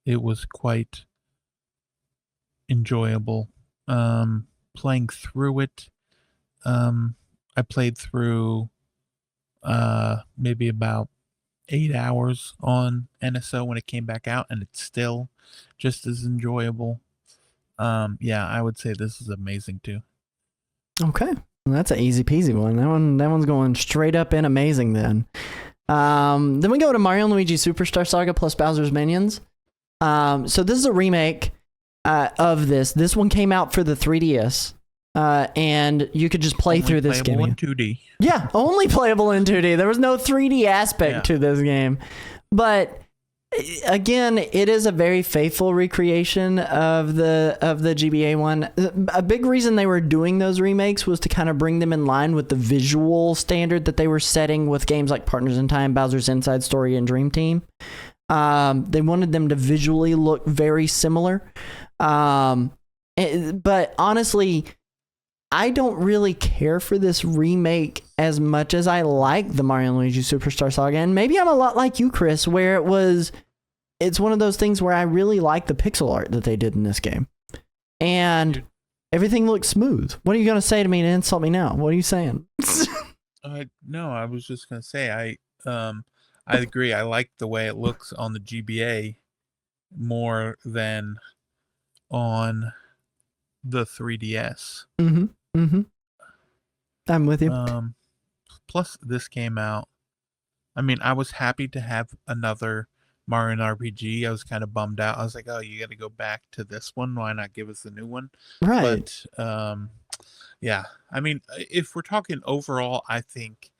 it was quite enjoyable. Playing through it, I played through maybe about 8 hours on NSO when it came back out, and it's still just as enjoyable. Yeah, I would say this is amazing too. Okay. That's an easy peasy one. That one's going straight up in amazing then. Then we go to Mario and Luigi Superstar Saga plus Bowser's Minions. So this is a remake of this. This one came out for the 3DS. And you could just play through this game. Only playable in 2D. Yeah, only playable in 2D. There was no 3D aspect to this game. But again, it is a very faithful recreation of the GBA one. A big reason they were doing those remakes was to kind of bring them in line with the visual standard that they were setting with games like Partners in Time, Bowser's Inside Story, and Dream Team. They wanted them to visually look very similar. But honestly, I don't really care for this remake as much as I like the Mario and Luigi Superstar Saga, and maybe I'm a lot like you, Chris, where it's one of those things where I really like the pixel art that they did in this game. And everything looks smooth. What are you going to say to me to insult me now? What are you saying? No, I was just going to say, I agree. I like the way it looks on the GBA more than on the 3DS. I'm with you. Plus, this came out. I mean, I was happy to have another Mario RPG. I was kind of bummed out. I was like, oh, you got to go back to this one. Why not give us the new one? Right. But, yeah. I mean, if we're talking overall, I think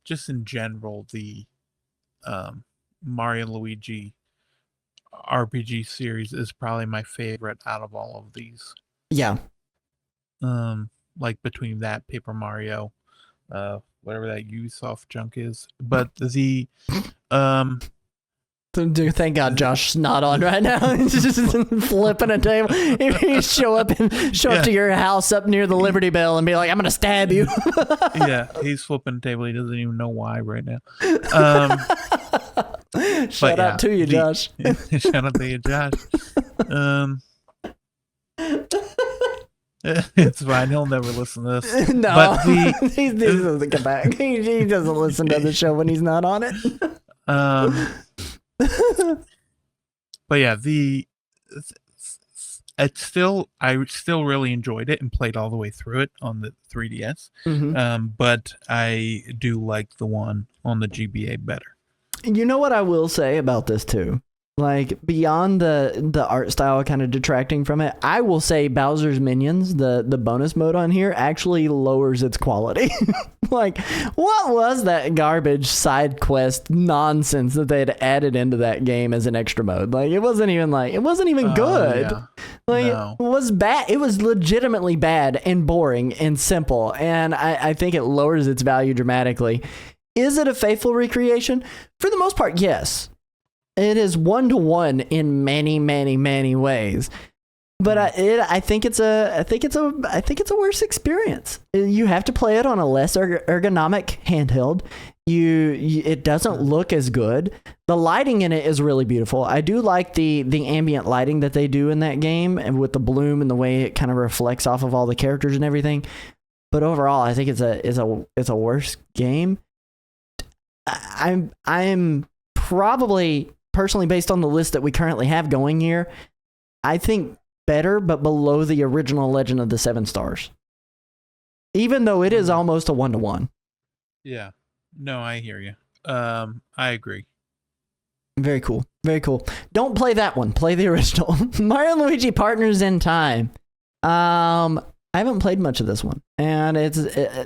just in general, the Mario and Luigi RPG series is probably my favorite out of all of these. Yeah. Like between that, Paper Mario, whatever that Ubisoft junk is. But the thank God Josh's not on right now. He's just flipping a table. He show up to your house up near the Liberty Bell and be like, I'm gonna stab you. Yeah, he's flipping a table. He doesn't even know why right now. Shout out to you, Josh. Shout out to you, Josh. It's fine. He'll never listen to this. No, but he doesn't come back. He doesn't listen to the show when he's not on it. But yeah, I still really enjoyed it and played all the way through it on the 3DS. But I do like the one on the GBA better. You know what I will say about this too? Like, beyond the art style kind of detracting from it, I will say Bowser's Minions, the bonus mode on here, actually lowers its quality. Like, what was that garbage side quest nonsense that they had added into that game as an extra mode? Like, it wasn't even good. Yeah. Like, No. it was bad. It was legitimately bad and boring and simple. And I think it lowers its value dramatically. Is it a faithful recreation? For the most part, yes. It is 1-to-1 in many, many, many ways, but I think it's a worse experience. You have to play it on a less ergonomic handheld. It doesn't look as good. The lighting in it is really beautiful. I do like the ambient lighting that they do in that game, and with the bloom and the way it kind of reflects off of all the characters and everything. But overall, I think it's a worse game. I'm probably, personally, based on the list that we currently have going here, I think better, but below the original Legend of the Seven Stars. Even though it is almost a 1-to-1. Yeah. No, I hear you. I agree. Very cool. Very cool. Don't play that one. Play the original. Mario and Luigi Partners in Time. I haven't played much of this one, and it's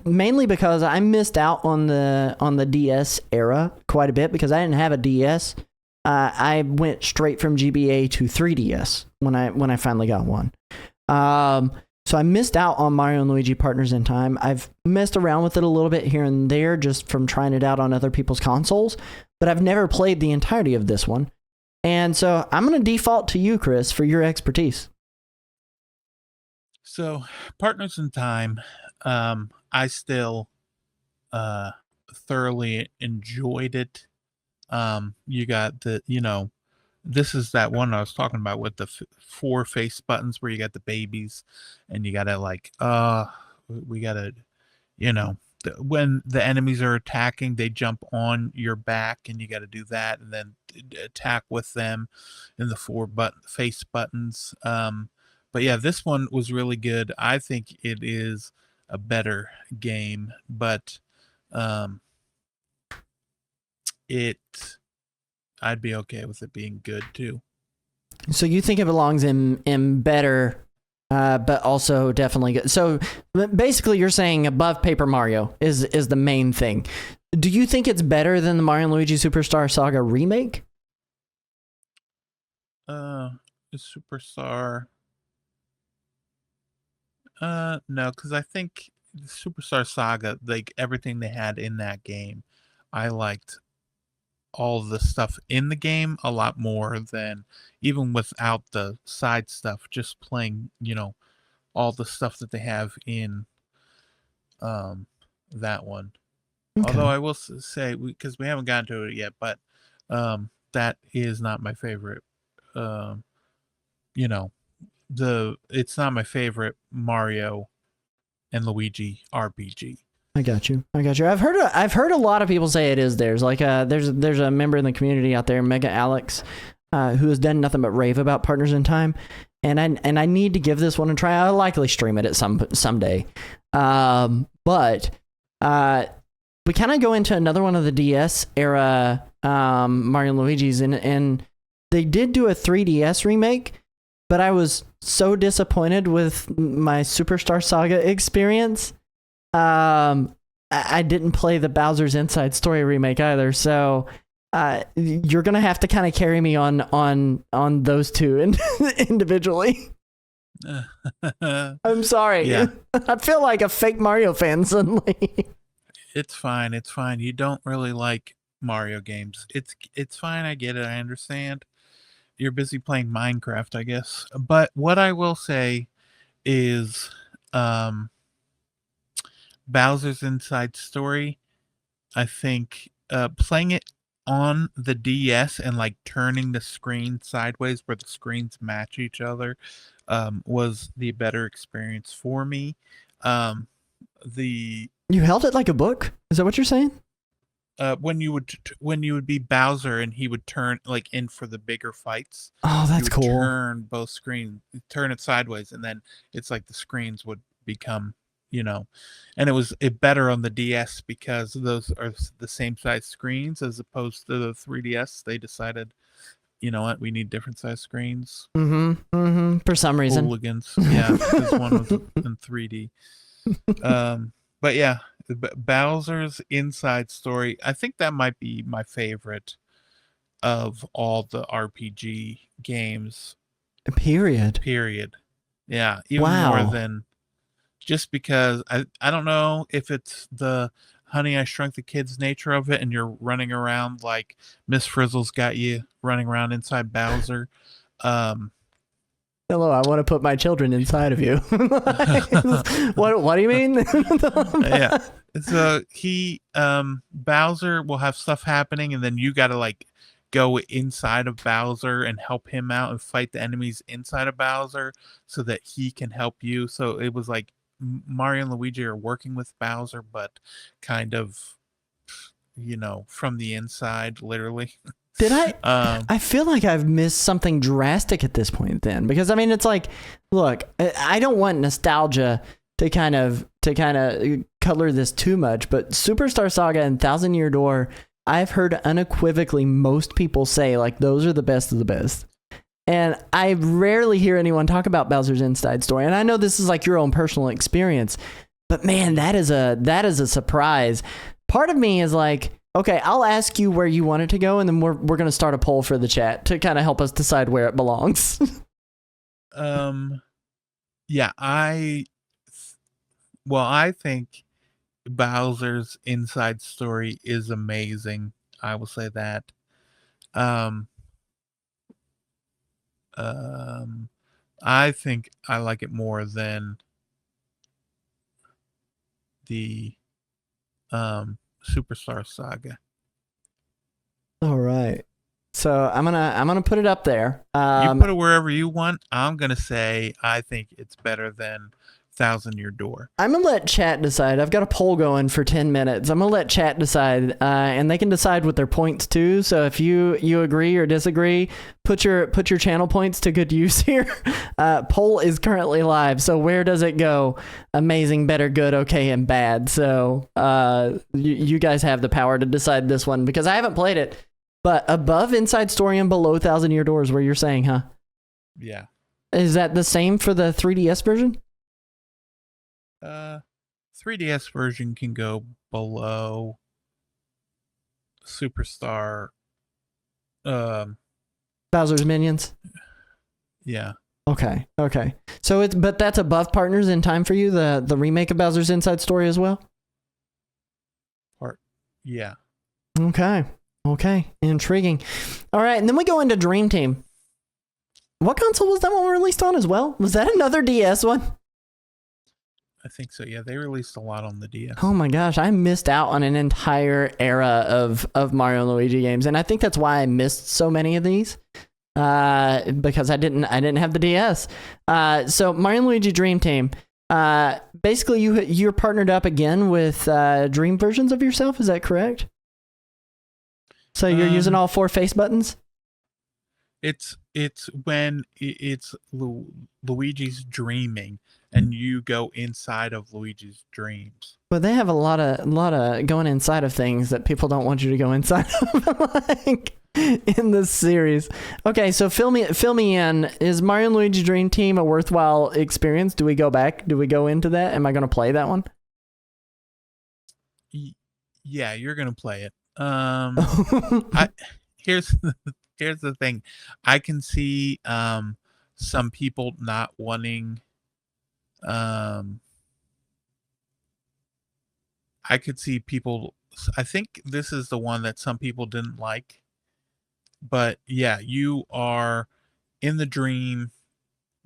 mainly because I missed out on the DS era quite a bit because I didn't have a DS. I went straight from GBA to 3DS when I finally got one. So I missed out on Mario and Luigi Partners in Time. I've messed around with it a little bit here and there just from trying it out on other people's consoles, but I've never played the entirety of this one. And so I'm going to default to you, Chris, for your expertise. So, Partners in Time, I still thoroughly enjoyed it. You got this is that one I was talking about with the 4 face buttons where you got the babies and you gotta we gotta, when the enemies are attacking, they jump on your back and you gotta do that and then attack with them in the 4 face buttons. But yeah, this one was really good. I think it is a better game, but I'd be okay with it being good too. So you think it belongs in better, but also definitely good. So basically you're saying above Paper Mario is the main thing. Do you think it's better than the Mario & Luigi Superstar Saga remake? Superstar. No, because I think the Superstar Saga, like everything they had in that game, I liked all the stuff in the game a lot more than even without the side stuff, just playing, all the stuff that they have in that one. Okay. Although I will say, because we haven't gotten to it yet, but that is not my favorite. You know, it's not my favorite Mario and Luigi RPG. I got you. I've heard a lot of people say it is theirs. Like there's a member in the community out there, Mega Alex, who has done nothing but rave about Partners in Time, and I need to give this one a try. I'll likely stream it at someday. But we kind of go into another one of the DS era Mario and Luigi's, and they did do a 3DS remake, but I was so disappointed with my Superstar Saga experience. I didn't play the Bowser's Inside Story remake either, so you're gonna have to kind of carry me on those two individually. I'm sorry. Yeah. I feel like a fake Mario fan suddenly. It's fine. It's fine. You don't really like Mario games. It's fine. I get it. I understand. You're busy playing Minecraft, I guess. But what I will say is, Bowser's Inside Story, I think playing it on the DS and like turning the screen sideways where the screens match each other was the better experience for me. You held it like a book? Is that what you're saying? When you would be Bowser and he would turn like in for the bigger fights. Oh, that's cool. Turn both screens, turn it sideways, and then it's like the screens would become, and it was better on the DS because those are the same size screens as opposed to the 3DS. They decided, you know what, we need different size screens. For some reason. Hooligans. Yeah, because one was in 3D. But yeah, Bowser's Inside Story, I think that might be my favorite of all the RPG games. Period. Yeah, even more than, just because I don't know if it's the Honey, I Shrunk the Kids nature of it, and you're running around like Miss Frizzle's got you running around inside Bowser. Hello, I want to put my children inside of you. What do you mean? Yeah. So Bowser will have stuff happening, and then you got to like go inside of Bowser and help him out and fight the enemies inside of Bowser so that he can help you. So it was like Mario and Luigi are working with Bowser, but kind of, from the inside, literally. Did I feel like I've missed something drastic at this point then, because I mean, it's like, look, I don't want nostalgia to kind of color this too much, but Superstar Saga and Thousand Year Door, I've heard unequivocally most people say like those are the best of the best. And I rarely hear anyone talk about Bowser's Inside Story. And I know this is like your own personal experience, but man, that is a surprise. Part of me is like, okay, I'll ask you where you want it to go, and then we're going to start a poll for the chat to kind of help us decide where it belongs. Yeah, I think Bowser's Inside Story is amazing. I will say that. I think I like it more than the Superstar Saga. All right. So I'm gonna put it up there. You put it wherever you want. I'm gonna say I think it's better than Thousand Year Door. I'm gonna let chat decide. I've got a poll going for 10 minutes. I'm gonna let chat decide, and they can decide with their points too. So if you agree or disagree, put your channel points to good use here. Poll is currently live. So where does it go? Amazing, better, good, okay, and bad. So you guys have the power to decide this one, because I haven't played it. But above Inside Story and below Thousand Year Door is where you're saying, huh? Yeah. Is that the same for the 3DS version? 3DS version can go below Superstar. Bowser's Minions? Yeah. Okay. So but that's above Partners in Time for you, the remake of Bowser's Inside Story as well? Yeah. Okay. Intriguing. All right, and then we go into Dream Team. What console was that one released on as well? Was that another DS one? I think so. Yeah, they released a lot on the DS. Oh my gosh, I missed out on an entire era of Mario and Luigi games, and I think that's why I missed so many of these. Because I didn't have the DS. So Mario and Luigi Dream Team. Basically you're partnered up again with dream versions of yourself. Is that correct? So you're using all 4 face buttons. It's when it's Luigi's dreaming, and you go inside of Luigi's dreams. But they have a lot of going inside of things that people don't want you to go inside of, like in this series. Okay, so fill me in. Is Mario and Luigi Dream Team a worthwhile experience? Do we go back? Do we go into that? Am I going to play that one? Yeah, you're going to play it. Here's the thing. I can see some people not wanting I could see people. I think this is the one that some people didn't like. But yeah, you are in the dream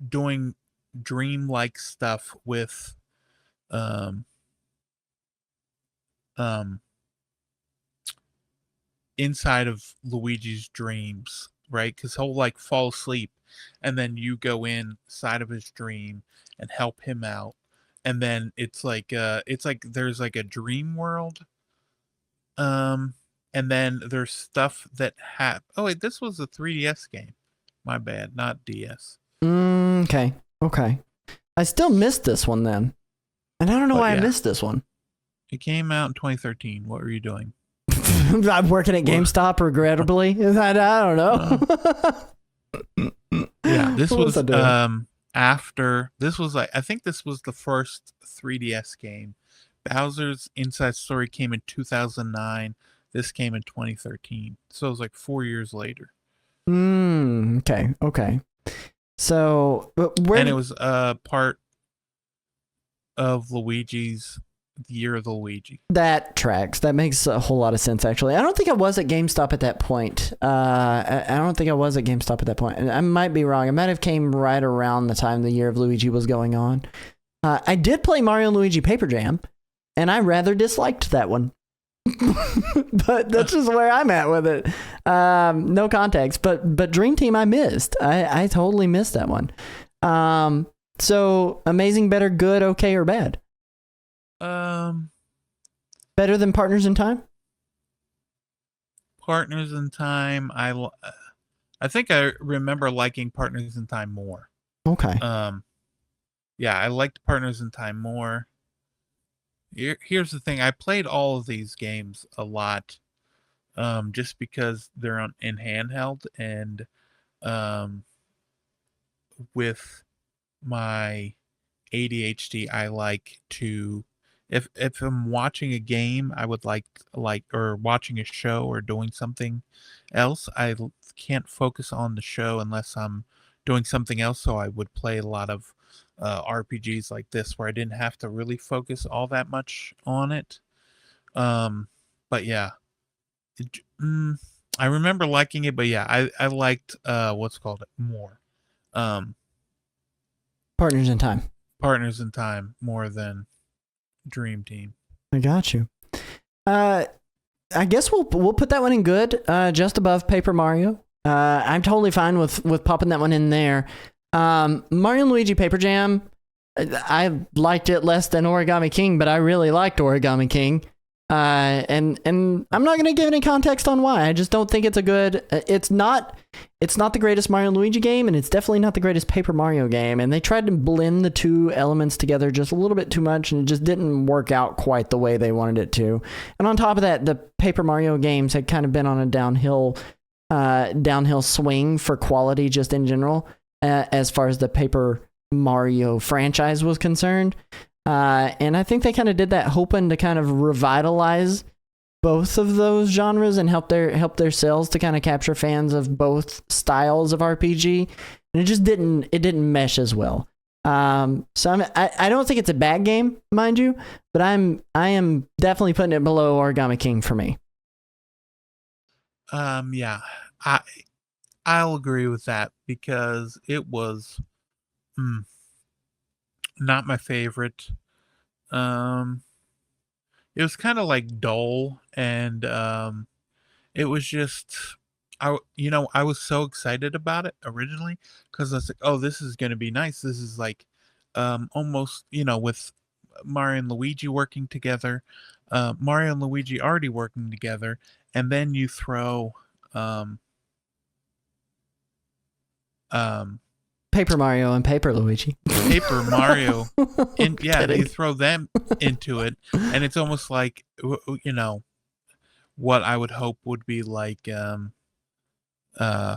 doing dream-like stuff with inside of Luigi's dreams, right? Because he'll like fall asleep, and then you go inside of his dream and help him out, and then it's like there's like a dream world, and then there's stuff that oh wait, this was a 3DS game. My bad, not DS. Okay. I still missed this one then, and I don't know why I missed this one. It came out in 2013. What were you doing? I'm working at GameStop, regrettably. I don't know. Yeah, this was after. This was like, I think this was the first 3DS game. Bowser's Inside Story came in 2009. This came in 2013. So it was like 4 years later. Okay. So, and it was part of Luigi's The Year of the Luigi. That tracks. That makes a whole lot of sense, actually. I don't think I was at GameStop at that point. I might be wrong. It might have came right around the time the Year of Luigi was going on. I did play Mario and Luigi Paper Jam, and I rather disliked that one. But that's just where I'm at with it. No context. But Dream Team I missed. I totally missed that one. So amazing, better, good, okay, or bad? Better than Partners in Time? Partners in Time, I think I remember liking Partners in Time more. Okay. Yeah, I liked Partners in Time more. Here's the thing. I played all of these games a lot, just because they're in handheld, and with my ADHD, I like to, if I'm watching a game, I would like or watching a show or doing something else, I can't focus on the show unless I'm doing something else. So I would play a lot of RPGs like this, where I didn't have to really focus all that much on it. But yeah, I remember liking it, but yeah, I liked what's called it more. Partners in Time. Partners in Time more than Dream Team. I got you. I guess we'll put that one in good, just above Paper Mario. I'm totally fine with popping that one in there. Mario and Luigi Paper Jam, I liked it less than Origami King, but I really liked Origami King. And I'm not going to give any context on why. I just don't think it's a good, it's not the greatest Mario and Luigi game, and it's definitely not the greatest Paper Mario game. And they tried to blend the two elements together just a little bit too much, and it just didn't work out quite the way they wanted it to. And on top of that, the Paper Mario games had kind of been on a downhill swing for quality just in general, as far as the Paper Mario franchise was concerned. And I think they kind of did that hoping to kind of revitalize both of those genres and help their sales to kind of capture fans of both styles of RPG. And it just didn't mesh as well. So I don't think it's a bad game, mind you, but I am definitely putting it below Origami King for me. Yeah, I'll agree with that, because it was not my favorite. It was kind of like dull, and it was just I was so excited about it originally because I was like, oh, this is gonna be nice. This is like almost with Mario and Luigi working together, Mario and Luigi already working together, and then you throw um Paper Mario and Paper Luigi. Paper Mario, and yeah, Kidding. you throw them into it, and it's almost like what I would hope would be like uh uh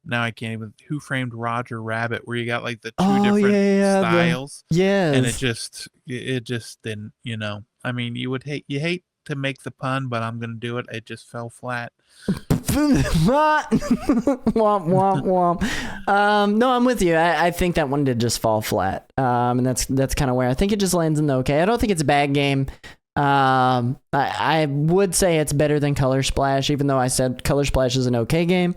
now I can't even Who Framed Roger Rabbit, where you got like the two Oh different yeah, styles, yes. and it just didn't, I mean, you hate to make the pun, but I'm gonna do it. It just fell flat. Womp womp womp. No, I'm with you. I think that one did just fall flat. And that's kind of where I think it just lands in the okay. I don't think it's a bad game. I would say it's better than Color Splash, even though I said Color Splash is an okay game.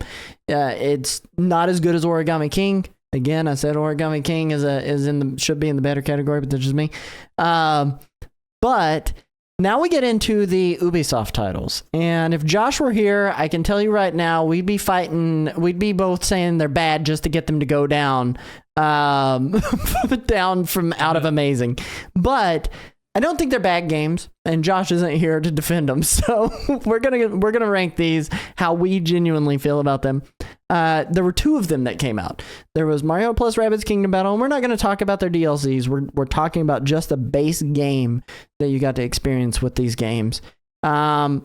It's not as good as Origami King. Again, I said Origami King should be in the better category, but that's just me. But now we get into the Ubisoft titles. And if Josh were here, I can tell you right now, we'd be fighting, we'd be both saying they're bad just to get them to go down, down from out of amazing. But I don't think they're bad games, and Josh isn't here to defend them. So we're gonna rank these how we genuinely feel about them. There were two of them that came out. There was Mario plus Rabbids Kingdom Battle, and we're not going to talk about their DLCs. We're talking about just the base game that you got to experience with these games. And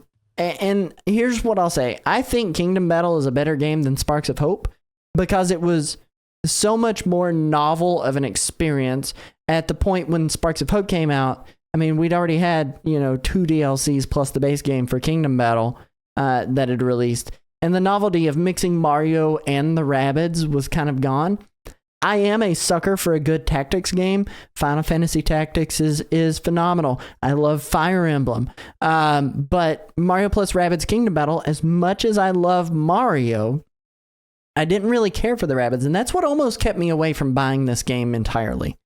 here's what I'll say. I think Kingdom Battle is a better game than Sparks of Hope because it was so much more novel of an experience at the point when Sparks of Hope came out. I mean, we'd already had, 2 DLCs plus the base game for Kingdom Battle that had released. And the novelty of mixing Mario and the Rabbids was kind of gone. I am a sucker for a good tactics game. Final Fantasy Tactics is phenomenal. I love Fire Emblem. But Mario plus Rabbids Kingdom Battle, as much as I love Mario, I didn't really care for the Rabbids. And that's what almost kept me away from buying this game entirely.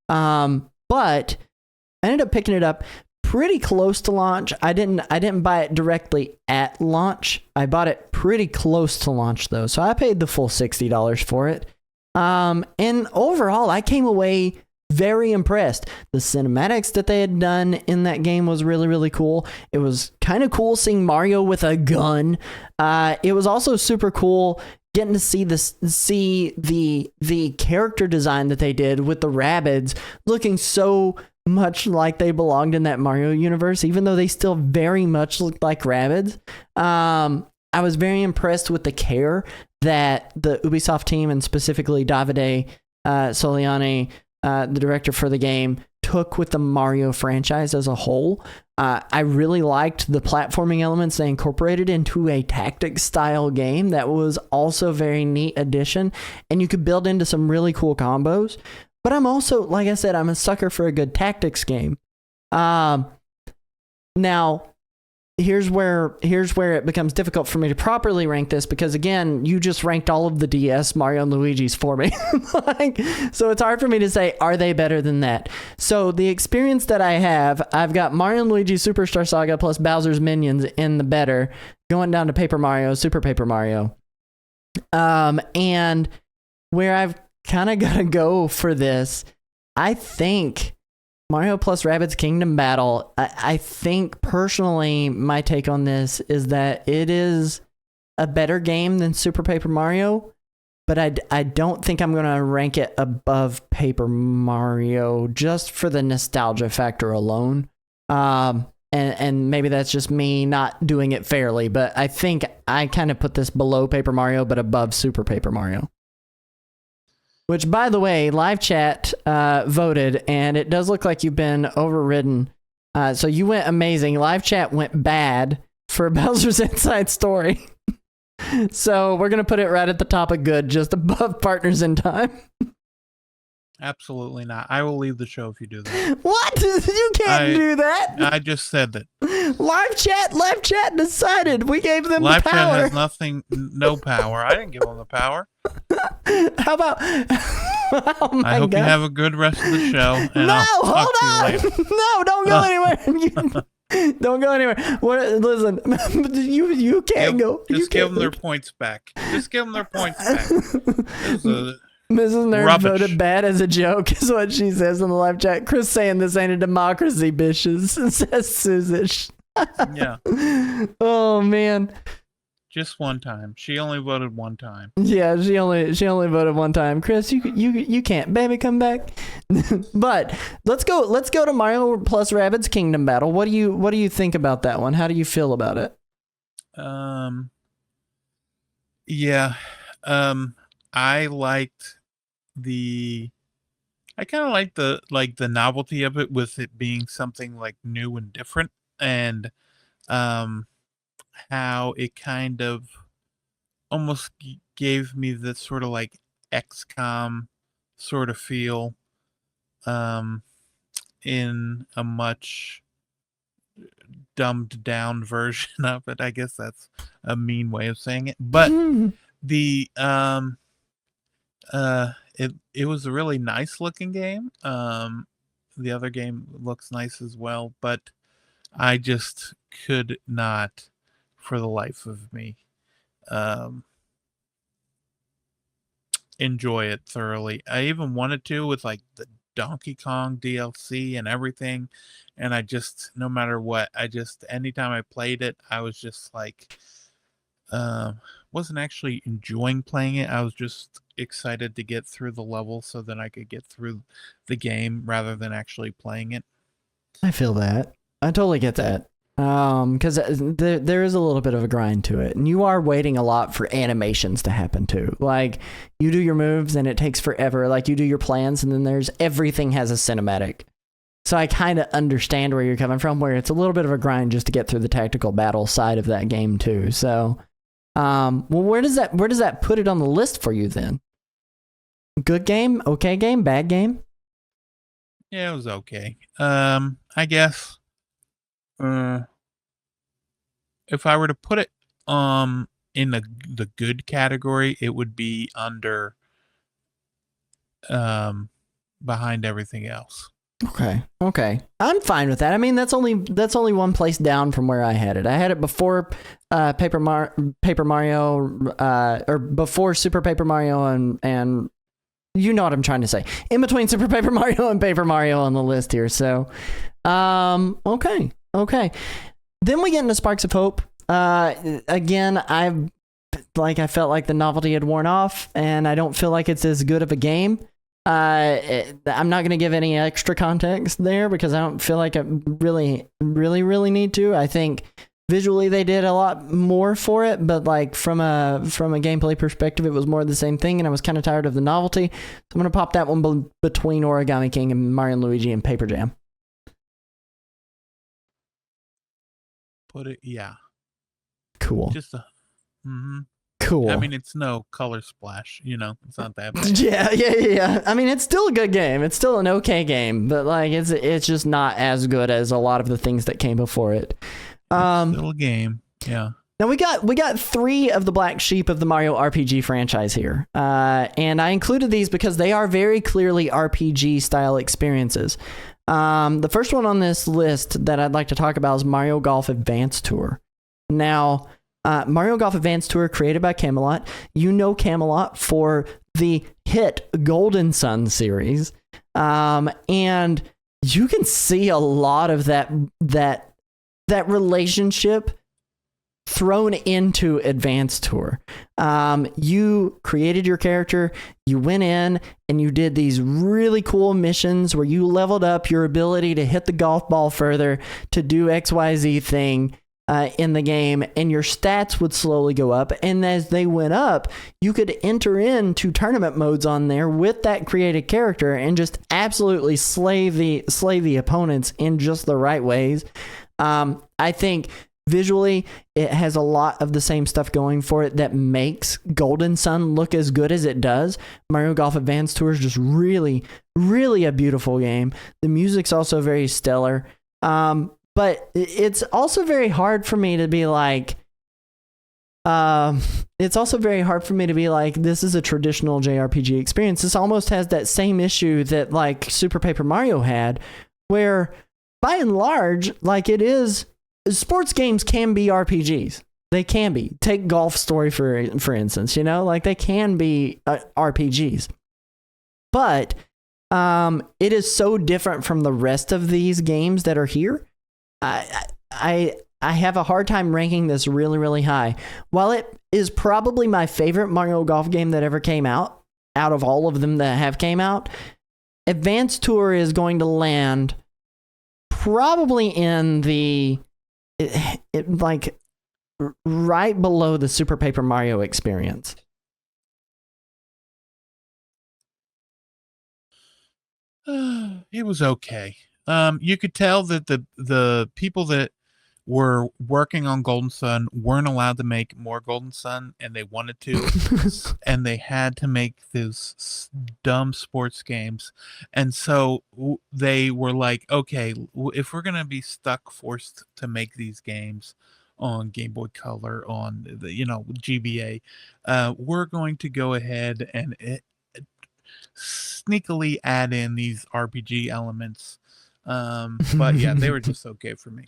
But I ended up picking it up pretty close to launch. I didn't buy it directly at launch. I bought it pretty close to launch though. So I paid the full $60 for it. And overall I came away very impressed. The cinematics that they had done in that game was really, really cool. It was kind of cool seeing Mario with a gun. It was also super cool getting to see the character design that they did with the Rabbids looking so much like they belonged in that Mario universe, even though they still very much looked like Rabbids. I was very impressed with the care that the Ubisoft team, and specifically Davide Soliani, the director for the game, took with the Mario franchise as a whole. I really liked the platforming elements they incorporated into a tactics style game. That was also a very neat addition, and you could build into some really cool combos. But I'm also, like I said, I'm a sucker for a good tactics game. Now, here's where it becomes difficult for me to properly rank this because, again, you just ranked all of the DS Mario and Luigi's for me. So it's hard for me to say, are they better than that? So the experience that I have, I've got Mario and Luigi Superstar Saga plus Bowser's Minions in the better, going down to Paper Mario, Super Paper Mario. And where I've kind of gotta go for this, I think Mario plus Rabbids Kingdom Battle, I think personally my take on this is that it is a better game than Super Paper Mario, but I don't think I'm gonna rank it above Paper Mario just for the nostalgia factor alone. And maybe that's just me not doing it fairly, but I think I kind of put this below Paper Mario but above Super Paper Mario. Which, by the way, live chat voted, and it does look like you've been overridden. So you went amazing. Live chat went bad for Bowser's Inside Story. So we're going to put it right at the top of good, just above Partners in Time. Absolutely not. I will leave the show if you do that. What? You can't do that. I just said that. Live chat decided. We gave them live the power. Live chat has no power. I didn't give them the power. How about Oh my I hope God. you have a good rest of the show. And No, I'll talk to you later. hold on. No, don't go anywhere. Don't go anywhere. Listen, you can't go. Just You give can't them their points back. Just give them their points back. This is Mrs. Nerd rubbish. voted bad as a joke, is what she says in the live chat. Chris saying this ain't a democracy, bitches, says Suzish. Yeah, Oh man. just one time. She only voted one time. Yeah, she only voted one time. Chris, you can't, baby, come back. But let's go to Mario plus Rabbids Kingdom Battle. What do you think about that one? How do you feel about it? Yeah. I liked I kind of like the novelty of it, with it being something like new and different, and how it kind of almost gave me this sort of like XCOM sort of feel, in a much dumbed down version of it. I guess that's a mean way of saying it, but the it was a really nice looking game. The other game looks nice as well, but I just could not, for the life of me, enjoy it thoroughly. I even wanted to with like the Donkey Kong DLC and everything, and I just, no matter what, anytime I played it, I was just like, wasn't actually enjoying playing it. I was just excited to get through the level so that I could get through the game rather than actually playing it. I feel that. I totally get that. Because there is a little bit of a grind to it, and you are waiting a lot for animations to happen too. Like, you do your moves and it takes forever. Like, you do your plans and then everything has a cinematic. So I kind of understand where you're coming from, where it's a little bit of a grind just to get through the tactical battle side of that game too. So, well, where does that put it on the list for you then? Good game, okay game, bad game? Yeah, it was okay. I guess, if I were to put it in the good category, it would be under behind everything else. Okay. I'm fine with that. I mean, that's only one place down from where I had it. I had it before Paper Mario, or before Super Paper Mario, and you know what I'm trying to say. In between Super Paper Mario and Paper Mario on the list here. So, okay. Then we get into Sparks of Hope. Again, I felt like the novelty had worn off, and I don't feel like it's as good of a game. I'm not going to give any extra context there because I don't feel like I really need to. I think visually they did a lot more for it, but like from a gameplay perspective, it was more of the same thing, and I was kind of tired of the novelty. So I'm going to pop that one between Origami King and Mario and Luigi and Paper Jam. Put it, yeah. Cool. Just Cool. I mean, it's no Color Splash, it's not that bad. Yeah. I mean, it's still a good game. It's still an okay game, but like it's just not as good as a lot of the things that came before it. Still a game, yeah. Now we got 3 of the black sheep of the Mario RPG franchise here, and I included these because they are very clearly RPG style experiences. The first one on this list that I'd like to talk about is Mario Golf Advance Tour. Now, Mario Golf Advance Tour, created by Camelot. You know Camelot for the hit Golden Sun series, and you can see a lot of that relationship thrown into Advance Tour. You created your character, you went in and you did these really cool missions where you leveled up your ability to hit the golf ball further, to do XYZ thing in the game, and your stats would slowly go up. And as they went up, you could enter into tournament modes on there with that created character and just absolutely slay the opponents in just the right ways. I think visually, it has a lot of the same stuff going for it that makes Golden Sun look as good as it does. Mario Golf Advance Tour is just really, really a beautiful game. The music's also very stellar. But it's also very hard for me to be like, It's also very hard for me to be like, this is a traditional JRPG experience. This almost has that same issue that like Super Paper Mario had, where by and large, like it is, sports games can be RPGs. They can be. Take Golf Story for instance, you know, like they can be RPGs. But it is so different from the rest of these games that are here. I have a hard time ranking this really, really high. While it is probably my favorite Mario Golf game that ever came out of all of them that have came out, Advanced Tour is going to land probably in the like right below the Super Paper Mario experience. It was okay. You could tell that the people that were working on Golden Sun weren't allowed to make more Golden Sun, and they wanted to, and they had to make these dumb sports games, and so they were like, okay, if we're gonna be forced to make these games on Game Boy Color, on the GBA, we're going to go ahead and sneakily add in these RPG elements. But yeah, they were just okay for me.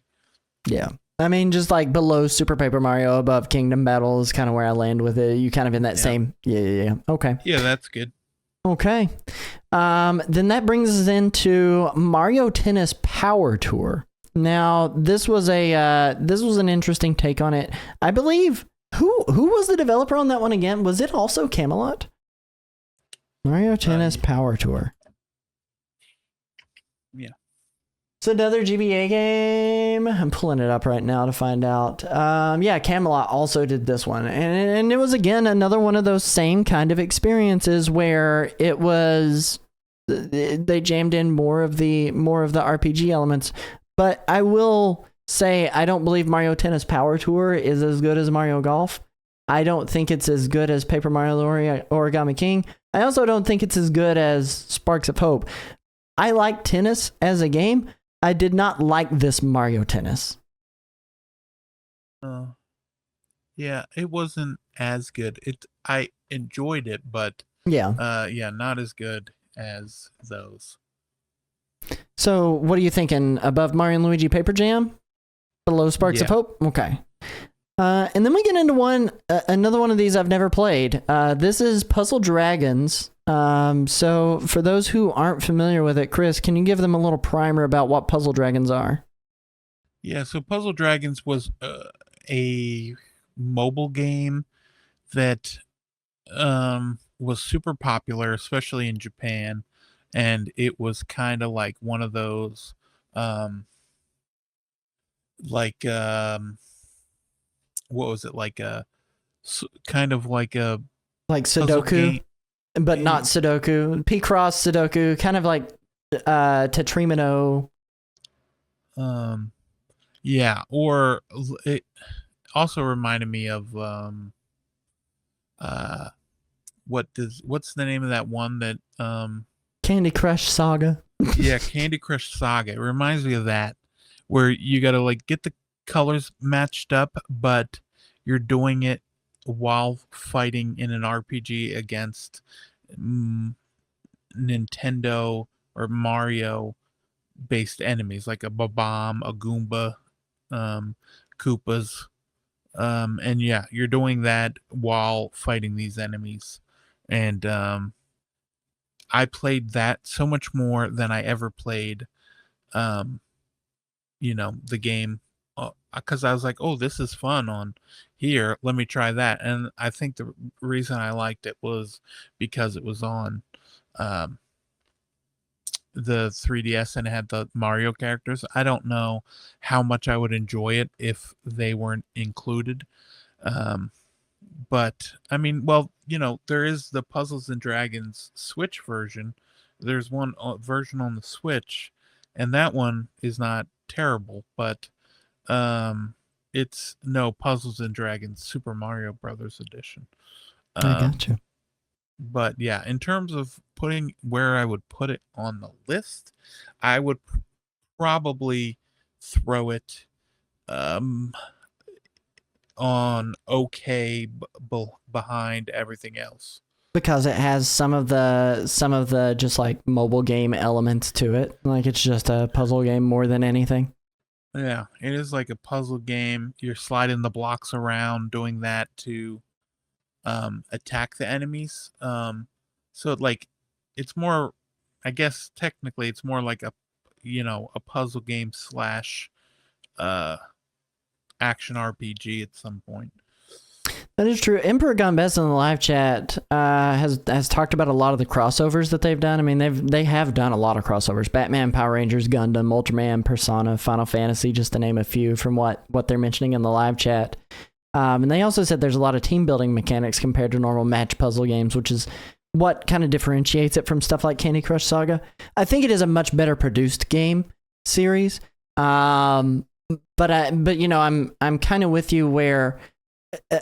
Yeah. I mean, just like below Super Paper Mario, above Kingdom Battle is kind of where I land with it. You kind of in that same. Yeah. Okay. Yeah, that's good. Okay. Then that brings us into Mario Tennis Power Tour. Now, this was an interesting take on it. I believe who was the developer on that one again? Was it also Camelot? Mario Tennis Power Tour. Yeah. It's another GBA game. I'm pulling it up right now to find out. Yeah, Camelot also did this one. And it was, again, another one of those same kind of experiences where it was, they jammed in more of the RPG elements. But I will say, I don't believe Mario Tennis Power Tour is as good as Mario Golf. I don't think it's as good as Paper Mario Origami King. I also don't think it's as good as Sparks of Hope. I like tennis as a game. I did not like this Mario Tennis. Yeah, it wasn't as good. I enjoyed it, but not as good as those. So, what are you thinking? Above Mario and Luigi Paper Jam? Below Sparks of Hope? Okay. And then we get into another one of these I've never played. This is Puzzle Dragons. So for those who aren't familiar with it, Chris, can you give them a little primer about what Puzzle Dragons are? Yeah, so Puzzle Dragons was a mobile game that was super popular, especially in Japan, and it was kind of like one of those what was it, like a kind of like a Sudoku, but not Sudoku. P-Cross Sudoku, kind of like Tetrimino. Yeah, or it also reminded me of what's the name of that one that Candy Crush Saga. Yeah, Candy Crush Saga. It reminds me of that, where you got to like get the colors matched up, but you're doing it while fighting in an RPG against Nintendo or Mario based enemies, like a Bob-omb, a Goomba, Koopas, and yeah, you're doing that while fighting these enemies. And I played that so much more than I ever played the game, because I was like, oh, this is fun on here, let me try that. And I think the reason I liked it was because it was on the 3DS and it had the Mario characters. I don't know how much I would enjoy it if they weren't included. But I mean, well, there is the Puzzles and Dragons Switch version. There's one version on the Switch, and that one is not terrible, but it's no Puzzles and Dragons Super Mario Brothers Edition. I gotcha. But yeah, in terms of putting where I would put it on the list, I would probably throw it on okay behind everything else. Because it has some of the just like mobile game elements to it. Like it's just a puzzle game more than anything. Yeah, it is like a puzzle game. You're sliding the blocks around, doing that to attack the enemies. So like it's more, I guess technically it's more like a puzzle game slash action RPG at some point. That is true. Emperor Gone Best in the live chat has talked about a lot of the crossovers that they've done. I mean, they have done a lot of crossovers: Batman, Power Rangers, Gundam, Ultraman, Persona, Final Fantasy, just to name a few from what they're mentioning in the live chat. And they also said there's a lot of team building mechanics compared to normal match puzzle games, which is what kind of differentiates it from stuff like Candy Crush Saga. I think it is a much better produced game series. But you know, I'm kind of with you where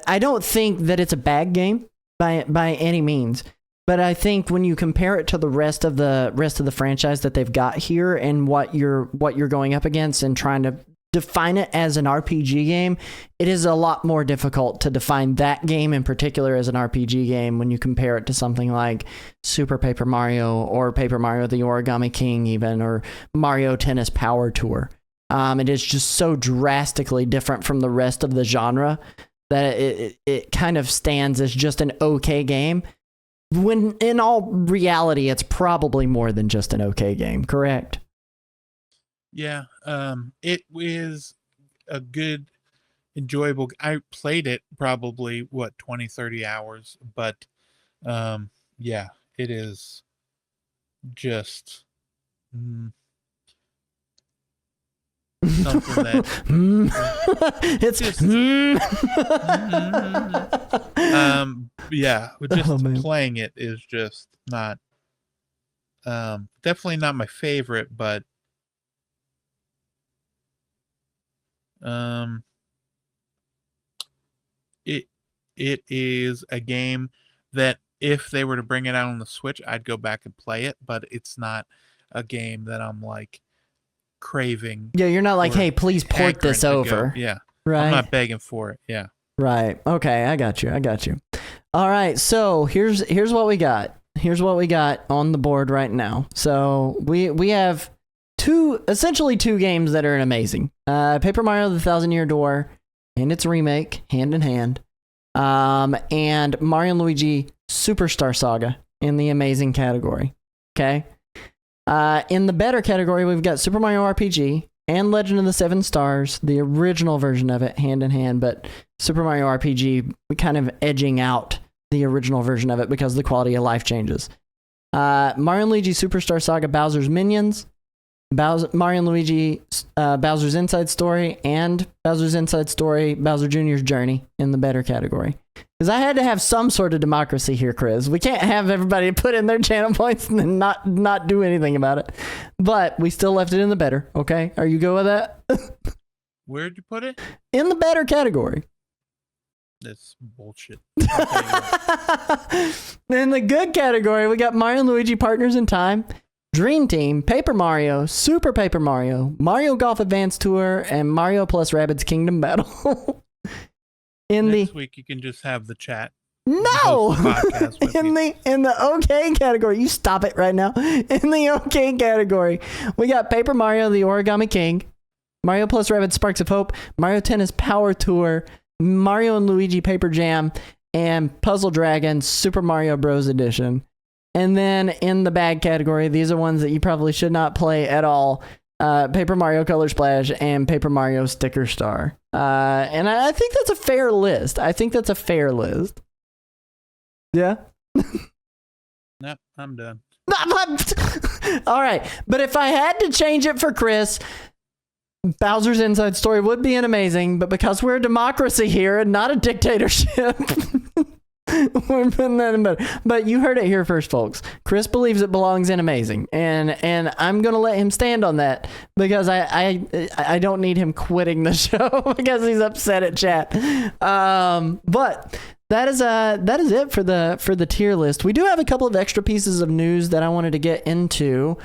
I don't think that it's a bad game by any means, but I think when you compare it to the rest of the franchise that they've got here and what you're going up against and trying to define it as an RPG game, it is a lot more difficult to define that game in particular as an RPG game when you compare it to something like Super Paper Mario or Paper Mario the Origami King even, or Mario Tennis Power Tour. It is just so drastically different from the rest of the genre that it kind of stands as just an okay game, when in all reality, it's probably more than just an okay game, correct? Yeah, it is a good, enjoyable. I played it probably 20, 30 hours, but yeah, it is just something that it's just yeah, just playing it is just not definitely not my favorite, but it is a game that if they were to bring it out on the Switch, I'd go back and play it, but it's not a game that I'm like craving. Yeah, you're not like, hey, please port this over. Yeah. Right. I'm not begging for it. Yeah. Right. Okay, I got you. All right, so here's what we got. Here's what we got on the board right now. So we have essentially two games that are amazing. Paper Mario: The Thousand Year Door and its remake, Hand in Hand. And Mario and Luigi Superstar Saga in the amazing category. Okay. In the better category, we've got Super Mario RPG and Legend of the Seven Stars, the original version of it, Hand in Hand, but Super Mario RPG kind of edging out the original version of it because the quality of life changes. Mario and Luigi Superstar Saga Bowser's Minions, Mario and Luigi Bowser's Inside Story, and Bowser's Inside Story Bowser Jr.'s Journey in the better category. Because I had to have some sort of democracy here, Chris. We can't have everybody put in their channel points and then not do anything about it. But we still left it in the better, okay? Are you good with that? Where'd you put it? In the better category. That's bullshit. In the good category, we got Mario and Luigi Partners in Time, Dream Team, Paper Mario, Super Paper Mario, Mario Golf Advance Tour, and Mario plus Rabbids Kingdom Battle. Next week you can just have the chat. No! In the okay category, you stop it right now. In the okay category, we got Paper Mario the Origami King, Mario plus Rabbids Sparks of Hope, Mario Tennis Power Tour, Mario and Luigi Paper Jam, and Puzzle Dragon Super Mario Bros. Edition. And then in the bad category, these are ones that you probably should not play at all. Paper Mario Color Splash and Paper Mario Sticker Star. And I think that's a fair list. Yeah? Nope, I'm done. All right. But if I had to change it for Chris, Bowser's Inside Story would be an amazing, but because we're a democracy here and not a dictatorship, we're putting that in better. But you heard it here first, folks. Chris believes it belongs in amazing, and I'm gonna let him stand on that because I don't need him quitting the show because he's upset at chat. But that is it for the tier list. We do have a couple of extra pieces of news that I wanted to get into.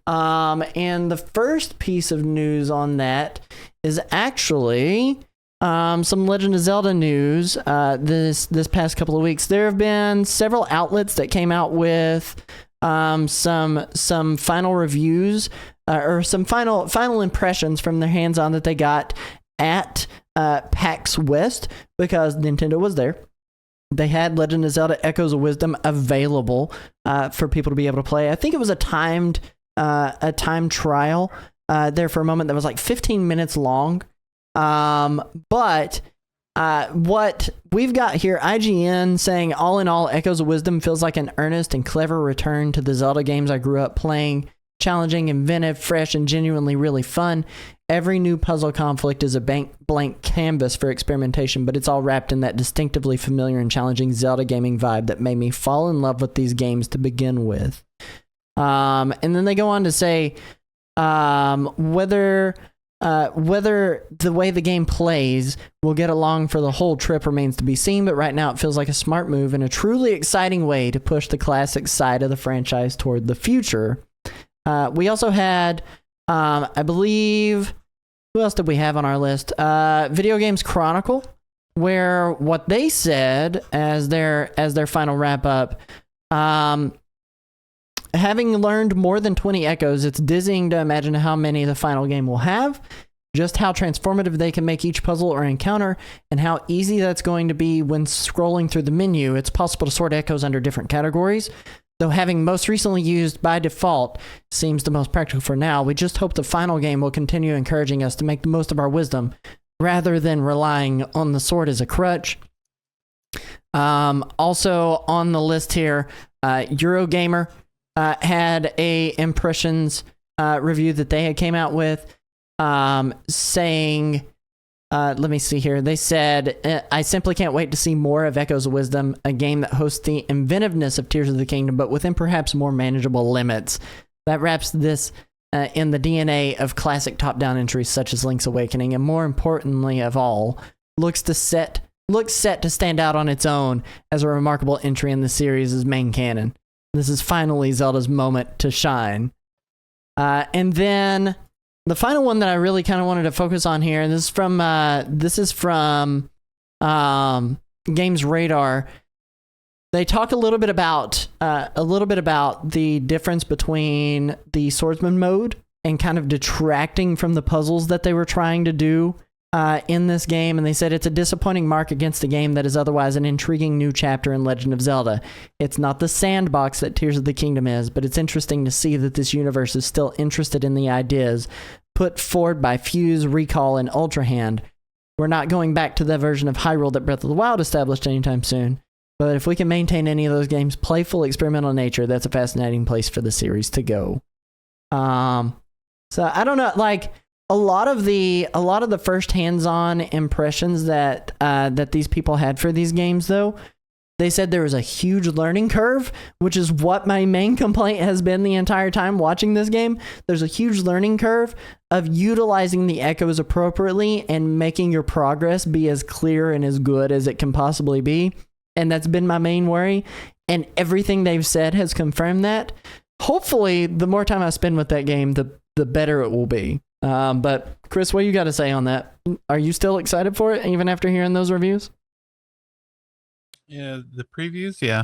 And the first piece of news on that is actually some Legend of Zelda news this past couple of weeks. There have been several outlets that came out with some final reviews or some final impressions from their hands-on that they got at PAX West, because Nintendo was there. They had Legend of Zelda Echoes of Wisdom available for people to be able to play. I think it was a timed trial there for a moment that was like 15 minutes long. But what we've got here, IGN saying, all in all, Echoes of Wisdom feels like an earnest and clever return to the Zelda games I grew up playing. Challenging, inventive, fresh, and genuinely really fun. Every new puzzle conflict is a blank canvas for experimentation, but it's all wrapped in that distinctively familiar and challenging Zelda gaming vibe that made me fall in love with these games to begin with. And then they go on to say whether the way the game plays will get along for the whole trip remains to be seen, but right now it feels like a smart move and a truly exciting way to push the classic side of the franchise toward the future. We also had, I believe, who else did we have on our list? Video Games Chronicle, where what they said as their final wrap up, having learned more than 20 echoes, it's dizzying to imagine how many the final game will have, just how transformative they can make each puzzle or encounter, and how easy that's going to be when scrolling through the menu. It's possible to sort echoes under different categories. Though having most recently used by default seems the most practical for now, we just hope the final game will continue encouraging us to make the most of our wisdom, rather than relying on the sword as a crutch. Also on the list here, Eurogamer had a impressions review that they had came out with, saying... let me see here. They said, I simply can't wait to see more of Echoes of Wisdom, a game that hosts the inventiveness of Tears of the Kingdom, but within perhaps more manageable limits. That wraps this in the DNA of classic top-down entries such as Link's Awakening, and more importantly of all, looks set to stand out on its own as a remarkable entry in the series' main canon. This is finally Zelda's moment to shine. And then... the final one that I really kind of wanted to focus on here, and this is from Games Radar. They talk a little bit about the difference between the swordsman mode and kind of detracting from the puzzles that they were trying to do in this game, and they said it's a disappointing mark against a game that is otherwise an intriguing new chapter in Legend of Zelda. It's not the sandbox that Tears of the Kingdom is, but it's interesting to see that this universe is still interested in the ideas put forward by Fuse, Recall, and Ultra Hand. We're not going back to the version of Hyrule that Breath of the Wild established anytime soon, but if we can maintain any of those games' playful, experimental nature, that's a fascinating place for the series to go. So I don't know, like... A lot of the first hands-on impressions that these people had for these games, though, they said there was a huge learning curve, which is what my main complaint has been the entire time watching this game. There's a huge learning curve of utilizing the echoes appropriately and making your progress be as clear and as good as it can possibly be, and that's been my main worry. And everything they've said has confirmed that. Hopefully, the more time I spend with that game, the better it will be. But Chris, what you got to say on that? Are you still excited for it, even after hearing those reviews? Yeah, the previews, yeah.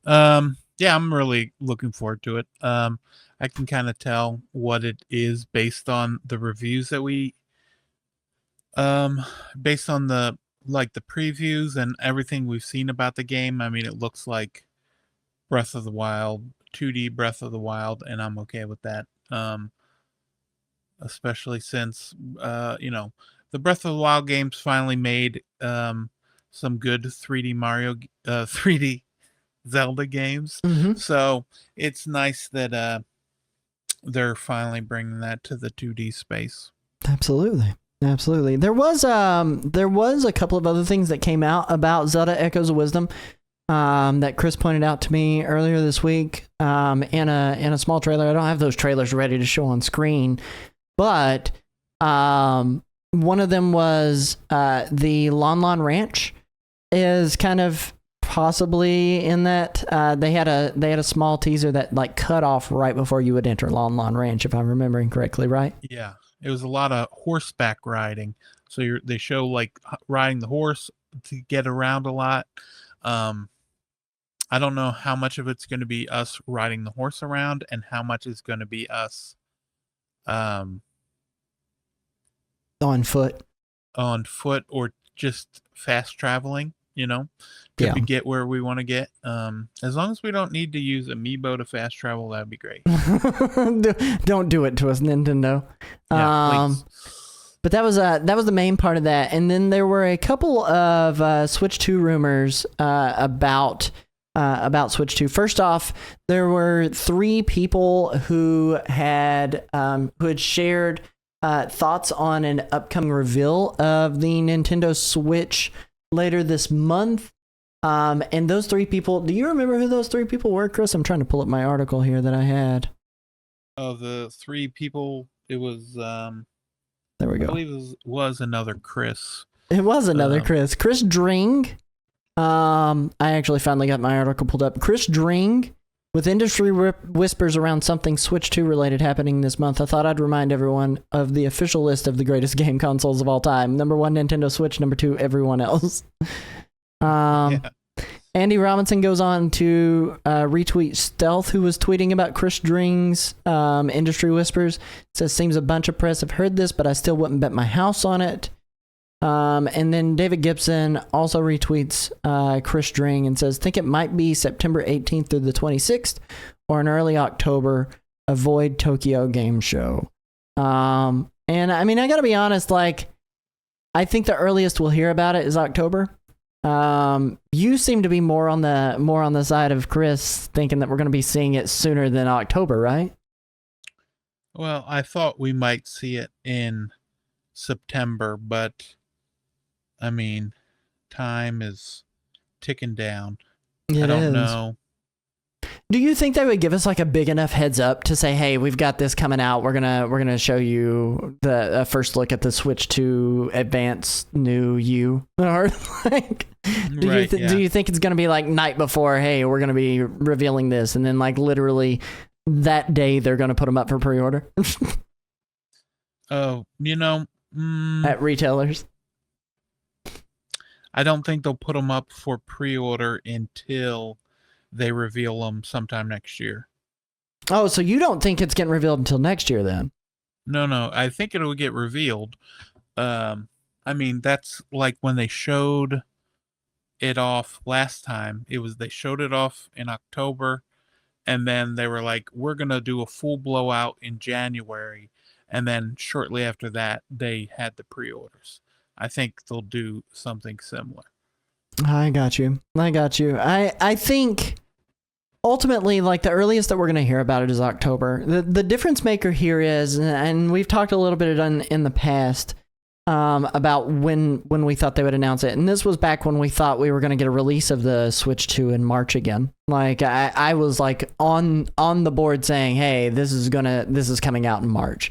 Yeah, I'm really looking forward to it. I can kind of tell what it is based on the reviews that based on the previews and everything we've seen about the game. I mean, it looks like Breath of the Wild, 2D Breath of the Wild, and I'm okay with that. Especially since, the Breath of the Wild games finally made some good 3D Zelda games. Mm-hmm. So it's nice that they're finally bringing that to the 2D space. Absolutely. There was a couple of other things that came out about Zelda Echoes of Wisdom that Chris pointed out to me earlier this week in a small trailer. I don't have those trailers ready to show on screen. But one of them was the Lon Lon Ranch is kind of possibly in that. They had a small teaser that like cut off right before you would enter Lon Lon Ranch, if I'm remembering correctly, right? Yeah. It was a lot of horseback riding. So they show like riding the horse to get around a lot. I don't know how much of it's going to be us riding the horse around and how much is going to be us On foot. on foot or just fast traveling, to get where we want to get. As long as we don't need to use Amiibo to fast travel, that'd be great. Don't do it to us, Nintendo. Yeah, please. But that was the main part of that, and then there were a couple of Switch 2 rumors about Switch 2. First off, there were 3 people who had shared thoughts on an upcoming reveal of the Nintendo Switch later this month. And those 3 people, do you remember who those 3 people were, Chris? I'm trying to pull up my article here that I had. Of the 3 people, it was there we go. I believe it was another Chris. It was another Chris. Chris Dring. I actually finally got my article pulled up. Chris Dring, with industry whispers around something Switch 2 related happening this month, I thought I'd remind everyone of the official list of the greatest game consoles of all time. Number 1, Nintendo Switch. Number 2, everyone else. Andy Robinson goes on to retweet Stealth, who was tweeting about Chris Dring's industry whispers. It says, seems a bunch of press have heard this, but I still wouldn't bet my house on it. And then David Gibson also retweets Chris Dring and says, think it might be September 18th through the 26th or in early October, avoid Tokyo Game Show. And I mean, I gotta be honest, like, I think the earliest we'll hear about it is October. You seem to be more on the side of Chris, thinking that we're going to be seeing it sooner than October, right? Well, I thought we might see it in September, but I mean, time is ticking down. I don't know. Do you think they would give us like a big enough heads up to say, "Hey, we've got this coming out. We're gonna show you the first look at the Switch 2 Advance new U"? Or like, do you think it's gonna be like night before? Hey, we're gonna be revealing this, and then like literally that day they're gonna put them up for pre-order? Oh, at retailers. I don't think they'll put them up for pre-order until they reveal them sometime next year. Oh, so you don't think it's getting revealed until next year then? No. I think it'll get revealed. I mean, that's like when they showed it off last time. They showed it off in October, and then they were like, we're going to do a full blowout in January. And then shortly after that, they had the pre-orders. I think they'll do something similar. I got you. I think ultimately, like, the earliest that we're going to hear about it is October. The difference maker here is, and we've talked a little bit in the past about when we thought they would announce it, and this was back when we thought we were going to get a release of the Switch 2 in March again. Like, I was like on the board saying, hey, this is coming out in March,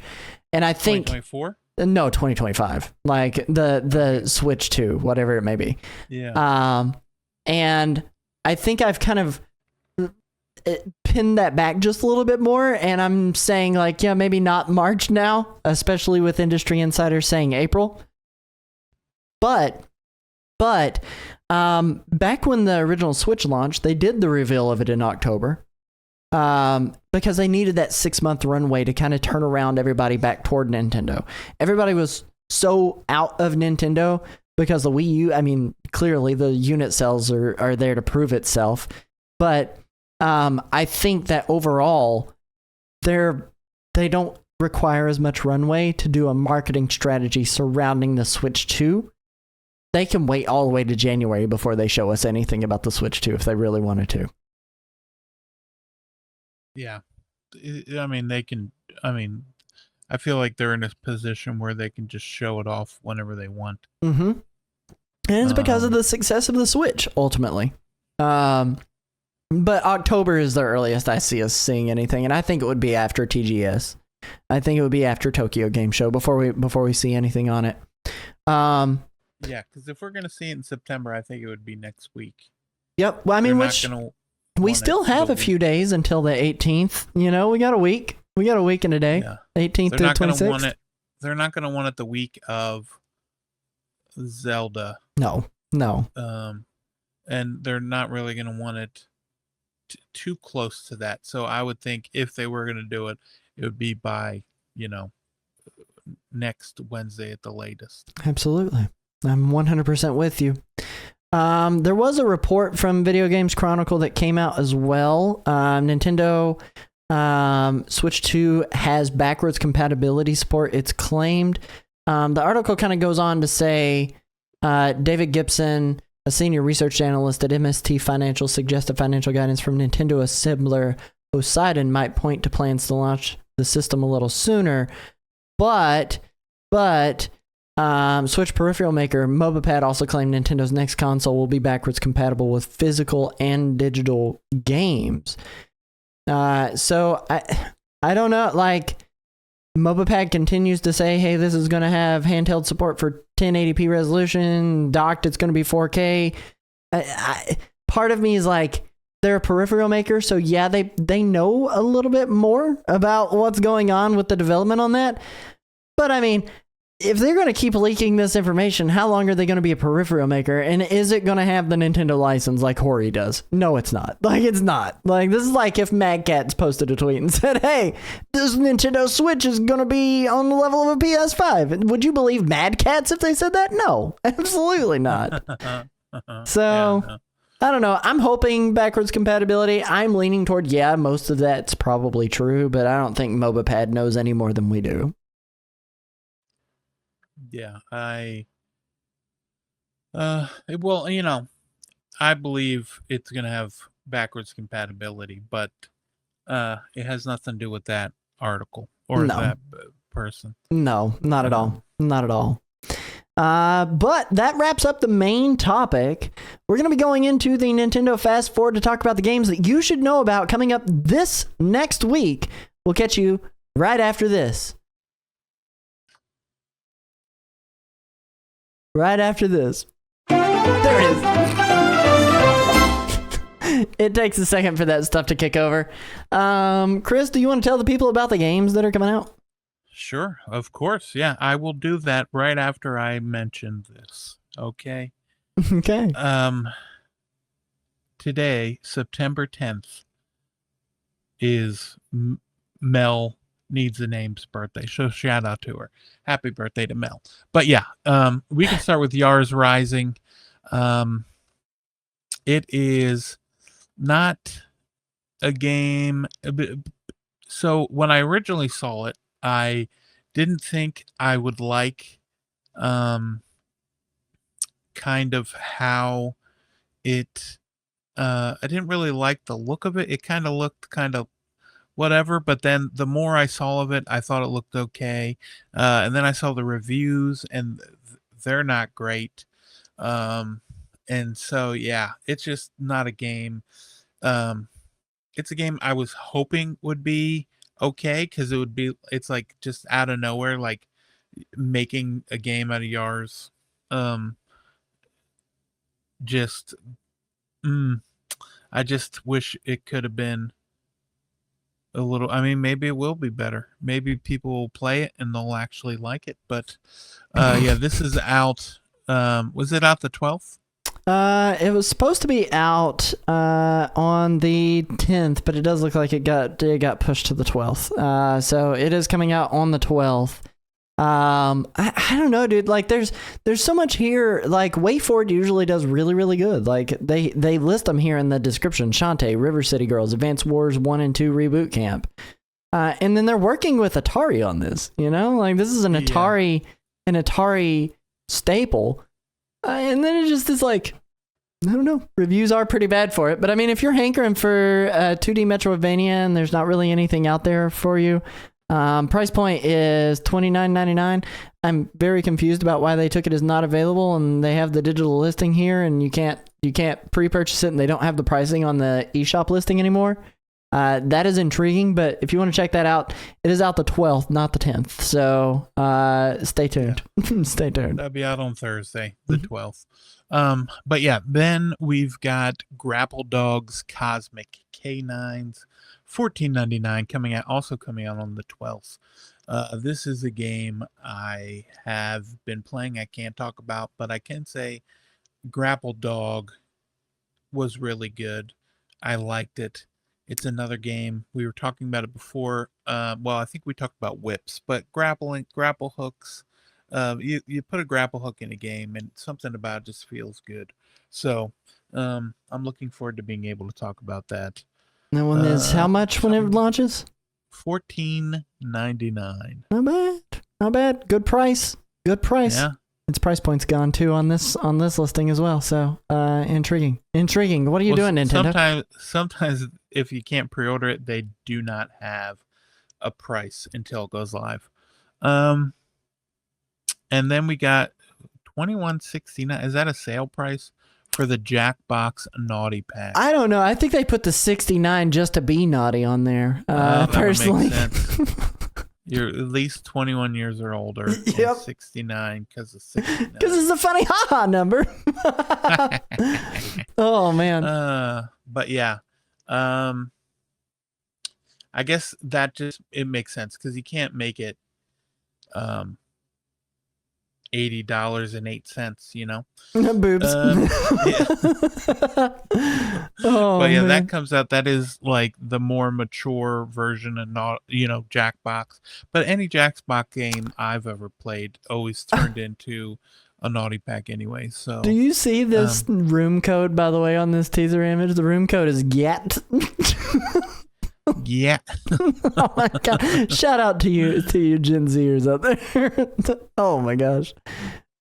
and I think 2024. No, 2025. Like the Switch 2, whatever it may be. Yeah. And I think I've kind of pinned that back just a little bit more, and I'm saying like, yeah, maybe not March now, especially with industry insiders saying April. But back when the original Switch launched, they did the reveal of it in October. Because they needed that 6-month runway to kind of turn around everybody back toward Nintendo. Everybody was so out of Nintendo because the Wii U, I mean, clearly the unit sales are there to prove itself. But I think that overall, they don't require as much runway to do a marketing strategy surrounding the Switch 2. They can wait all the way to January before they show us anything about the Switch 2 if they really wanted to. Yeah. I mean, they can. I mean, I feel like they're in a position where they can just show it off whenever they want. Mm-hmm. And it's because of the success of the Switch, ultimately. But October is the earliest I see us seeing anything, and I think it would be after TGS. I think it would be after Tokyo Game Show before we see anything on it. Yeah, because if we're gonna see it in September, I think it would be next week. Yep. Well, I mean, we still have a few days until the 18th. You know, we got a week. We got a week and a day. Yeah. 18th to 26th. they're not going to want it the week of Zelda. No. And they're not really going to want it too close to that. So I would think if they were going to do it, it would be by, next Wednesday at the latest. Absolutely. I'm 100% with you. There was a report from Video Games Chronicle that came out as well. Nintendo Switch 2 has backwards compatibility support, it's claimed. The article kind of goes on to say David Gibson, a senior research analyst at MST Financial, suggested financial guidance from Nintendo assembler Poseidon might point to plans to launch the system a little sooner. But Switch peripheral maker Mobipad also claimed Nintendo's next console will be backwards compatible with physical and digital games. So I don't know, like, Mobipad continues to say, hey, this is going to have handheld support for 1080p resolution, docked, it's going to be 4K. Part of me is like, they're a peripheral maker, so yeah, they know a little bit more about what's going on with the development on that. But I mean, if they're going to keep leaking this information, how long are they going to be a peripheral maker? And is it going to have the Nintendo license like Hori does? No, it's not. Like, it's not. Like, this is like if Mad Catz posted a tweet and said, hey, this Nintendo Switch is going to be on the level of a PS5. Would you believe Mad Catz if they said that? No, absolutely not. So, yeah, no. I don't know. I'm hoping backwards compatibility. I'm leaning toward, yeah, most of that's probably true, but I don't think Mobipad knows any more than we do. Yeah, well, I believe it's going to have backwards compatibility, but it has nothing to do with that article or that person. No, not at all. Not at all. But that wraps up the main topic. We're going to be going into the Nintendo Fast Forward to talk about the games that you should know about coming up this next week. We'll catch you right after this. Right after this. There it is. It takes a second for that stuff to kick over. Chris, do you want to tell the people about the games that are coming out? Sure, of course. Yeah, I will do that right after I mention this. Okay. Okay. Today, September 10th, is Mel Needs a Name's birthday. So shout out to her. Happy birthday to Mel. But yeah, we can start with Yars Rising. It is not a game. So when I originally saw it, I didn't think I would like kind of how it I didn't really like the look of it. It kind of looked kind of whatever, but then the more I saw of it, I thought it looked okay. And then I saw the reviews, and they're not great. And so, yeah, it's just not a game. It's a game I was hoping would be okay, because it's like just out of nowhere, like making a game out of Yars. I just wish it could have been a little. I mean, maybe it will be better. Maybe people will play it and they'll actually like it. But yeah, this is out. Was it out the 12th? It was supposed to be out on the 10th, but it does look like it got pushed to the 12th. So it is coming out on the 12th. I don't know, dude. Like, there's so much here. Like, WayForward usually does really, really good. Like, they list them here in the description: Shantae, River City Girls, Advance Wars 1 and 2 Reboot Camp. And then they're working with Atari on this. You know, like, this is an Atari staple. And then it just is like, I don't know. Reviews are pretty bad for it. But I mean, if you're hankering for 2D Metroidvania and there's not really anything out there for you, price point is $29.99. I'm very confused about why they took it as not available, and they have the digital listing here, and you can't pre-purchase it, and they don't have the pricing on the eShop listing anymore. That is intriguing, but if you want to check that out, it is out the 12th, not the 10th. So stay tuned. Yeah. Stay tuned. That'll be out on Thursday, the 12th. But yeah, then we've got Grapple Dogs Cosmic K9s, $14.99 coming out on the 12th. This is a game I have been playing. I can't talk about, but I can say Grapple Dog was really good. I liked it. It's another game. We were talking about it before. Well, I think we talked about whips, but grapple hooks. You put a grapple hook in a game, and something about it just feels good. So I'm looking forward to being able to talk about that. That one is how much when it launches? $14.99. Not bad. Not bad. Good price. Good price. Yeah. Its price point's gone too on this listing as well. So intriguing. What are you doing, Nintendo? Sometimes if you can't pre-order it, they do not have a price until it goes live. And then we got $21.69. Is that a sale price for the Jackbox Naughty Pack? I don't know. I think they put the 69 just to be naughty on there. Personally. That would make sense. You're at least 21 years or older. Yep. And 69 because of 69. Because it's a funny haha number. Oh man. But yeah. I guess that it makes sense because you can't make it $80.08, you know. Boobs. Yeah. Oh, but yeah, man. that comes out. That is like the more mature version of not, Jackbox. But any Jackbox game I've ever played always turned into a naughty pack anyway. So do you see this room code, by the way, on this teaser image? The room code is GET. Yeah. Oh my god! Shout out to you Gen Zers out there. Oh my gosh.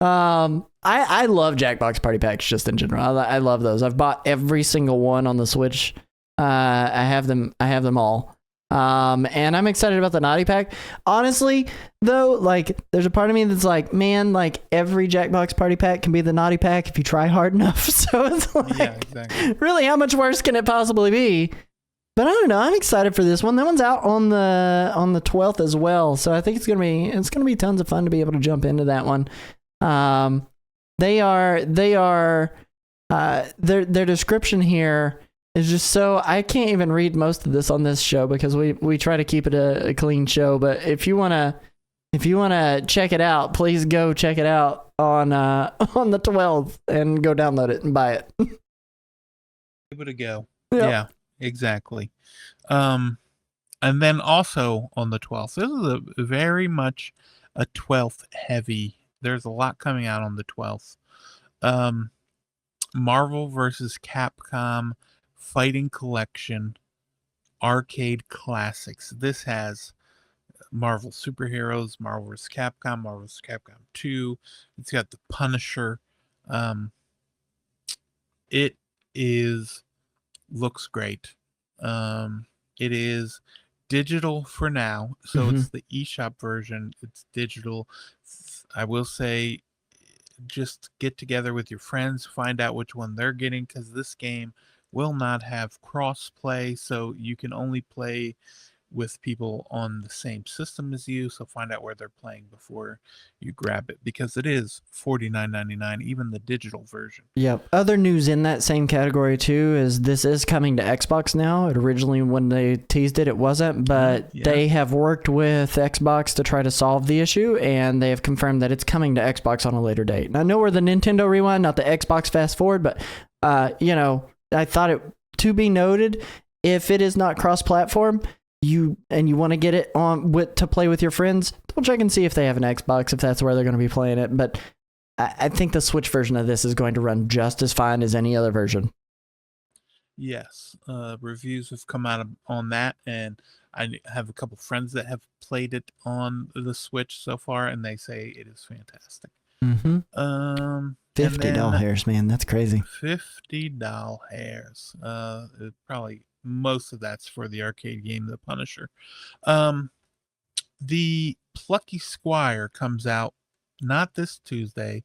I love Jackbox Party Packs just in general. I love those. I've bought every single one on the Switch. I have them all. And I'm excited about the Naughty Pack. Honestly, though, like there's a part of me that's like, man, like every Jackbox Party Pack can be the Naughty Pack if you try hard enough. So it's like, Yeah, exactly. Really, how much worse can it possibly be? But I don't know. I'm excited for this one. That one's out on the 12th as well. So I think it's gonna be tons of fun to be able to jump into that one. Their description here is just so I can't even read most of this on this show because we try to keep it a clean show. But if you wanna check it out, please go check it out on the 12th and go download it and buy it. Give it a go. Yep. Yeah, exactly. And then also on the 12th, this is a very much a 12th heavy. There's a lot coming out on the 12th. Marvel vs. Capcom Fighting Collection Arcade Classics. This has Marvel Superheroes, Marvel vs. Capcom, Marvel vs. Capcom 2. It's got the Punisher. It looks great. It is digital for now, so it's the eShop version. It's digital. I will say, just get together with your friends, find out which one they're getting, because this game will not have cross-play, so you can only play with people on the same system as you. So find out where they're playing before you grab it, because it is $49.99, even the digital version. Yep. Other news in that same category too is this is coming to Xbox now. It originally, when they teased it, it wasn't, but they have worked with Xbox to try to solve the issue, and they have confirmed that it's coming to Xbox on a later date. And I know we're the Nintendo Rewind, not the Xbox Fast Forward, but I thought it to be noted, if it is not cross-platform, you want to get it on to play with your friends, double check and see if they have an Xbox, if that's where they're going to be playing it. But I think the Switch version of this is going to run just as fine as any other version. Yes, reviews have come out on that, and I have a couple friends that have played it on the Switch so far, and they say it is fantastic. $50 hairs, man, that's crazy. $50 hairs. Probably most of that's for the arcade game, The Punisher. The Plucky Squire comes out not this Tuesday.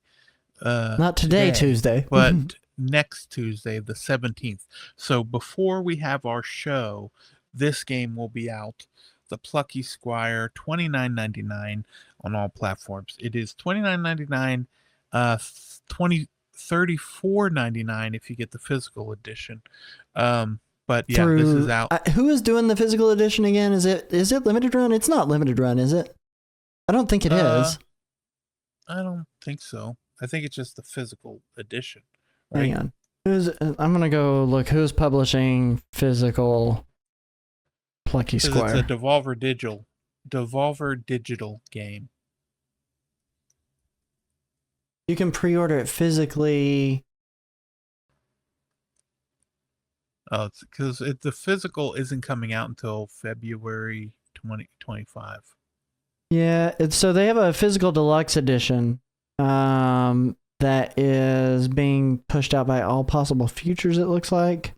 Not today, Tuesday. But next Tuesday, the 17th. So before we have our show, this game will be out. The Plucky Squire, $29.99 on all platforms. It is $29.99, $34.99 if you get the physical edition. But yeah, this is out. Who is doing the physical edition again? Is it limited run? It's not limited run, is it? I don't think it is. I don't think so. I think it's just the physical edition. Hang on. I'm gonna go look who's publishing physical Plucky Squire. It's a Devolver Digital game. You can pre-order it physically. Oh, it's because the physical isn't coming out until February 2025. Yeah, so they have a physical deluxe edition that is being pushed out by All Possible Futures, it looks like.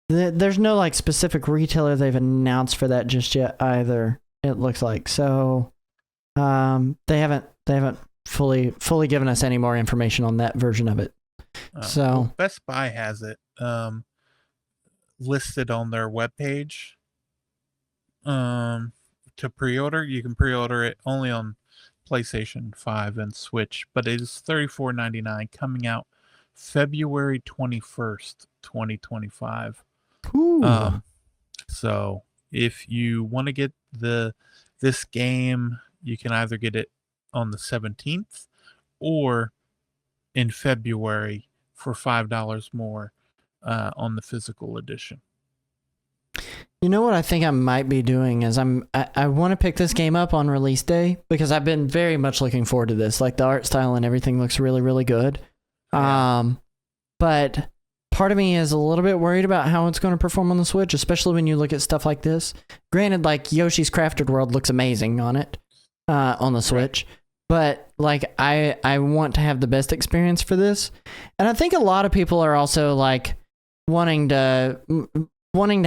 There's no like specific retailer they've announced for that just yet either, it looks like. So they haven't fully given us any more information on that version of it. So well, Best Buy has it listed on their webpage. To pre-order, you can pre-order it only on PlayStation 5 and Switch, but it is $34.99, coming out February 21st, 2025. So if you want to get this game, you can either get it on the 17th or in February for $5 more on the physical edition. You know what I think I might be doing is I want to pick this game up on release day because I've been very much looking forward to this. Like the art style and everything looks really, really good. Yeah. But part of me is a little bit worried about how it's going to perform on the Switch, especially when you look at stuff like this. Granted, like Yoshi's Crafted World looks amazing on it, on the Switch. But like I want to have the best experience for this. And I think a lot of people are also like wanting to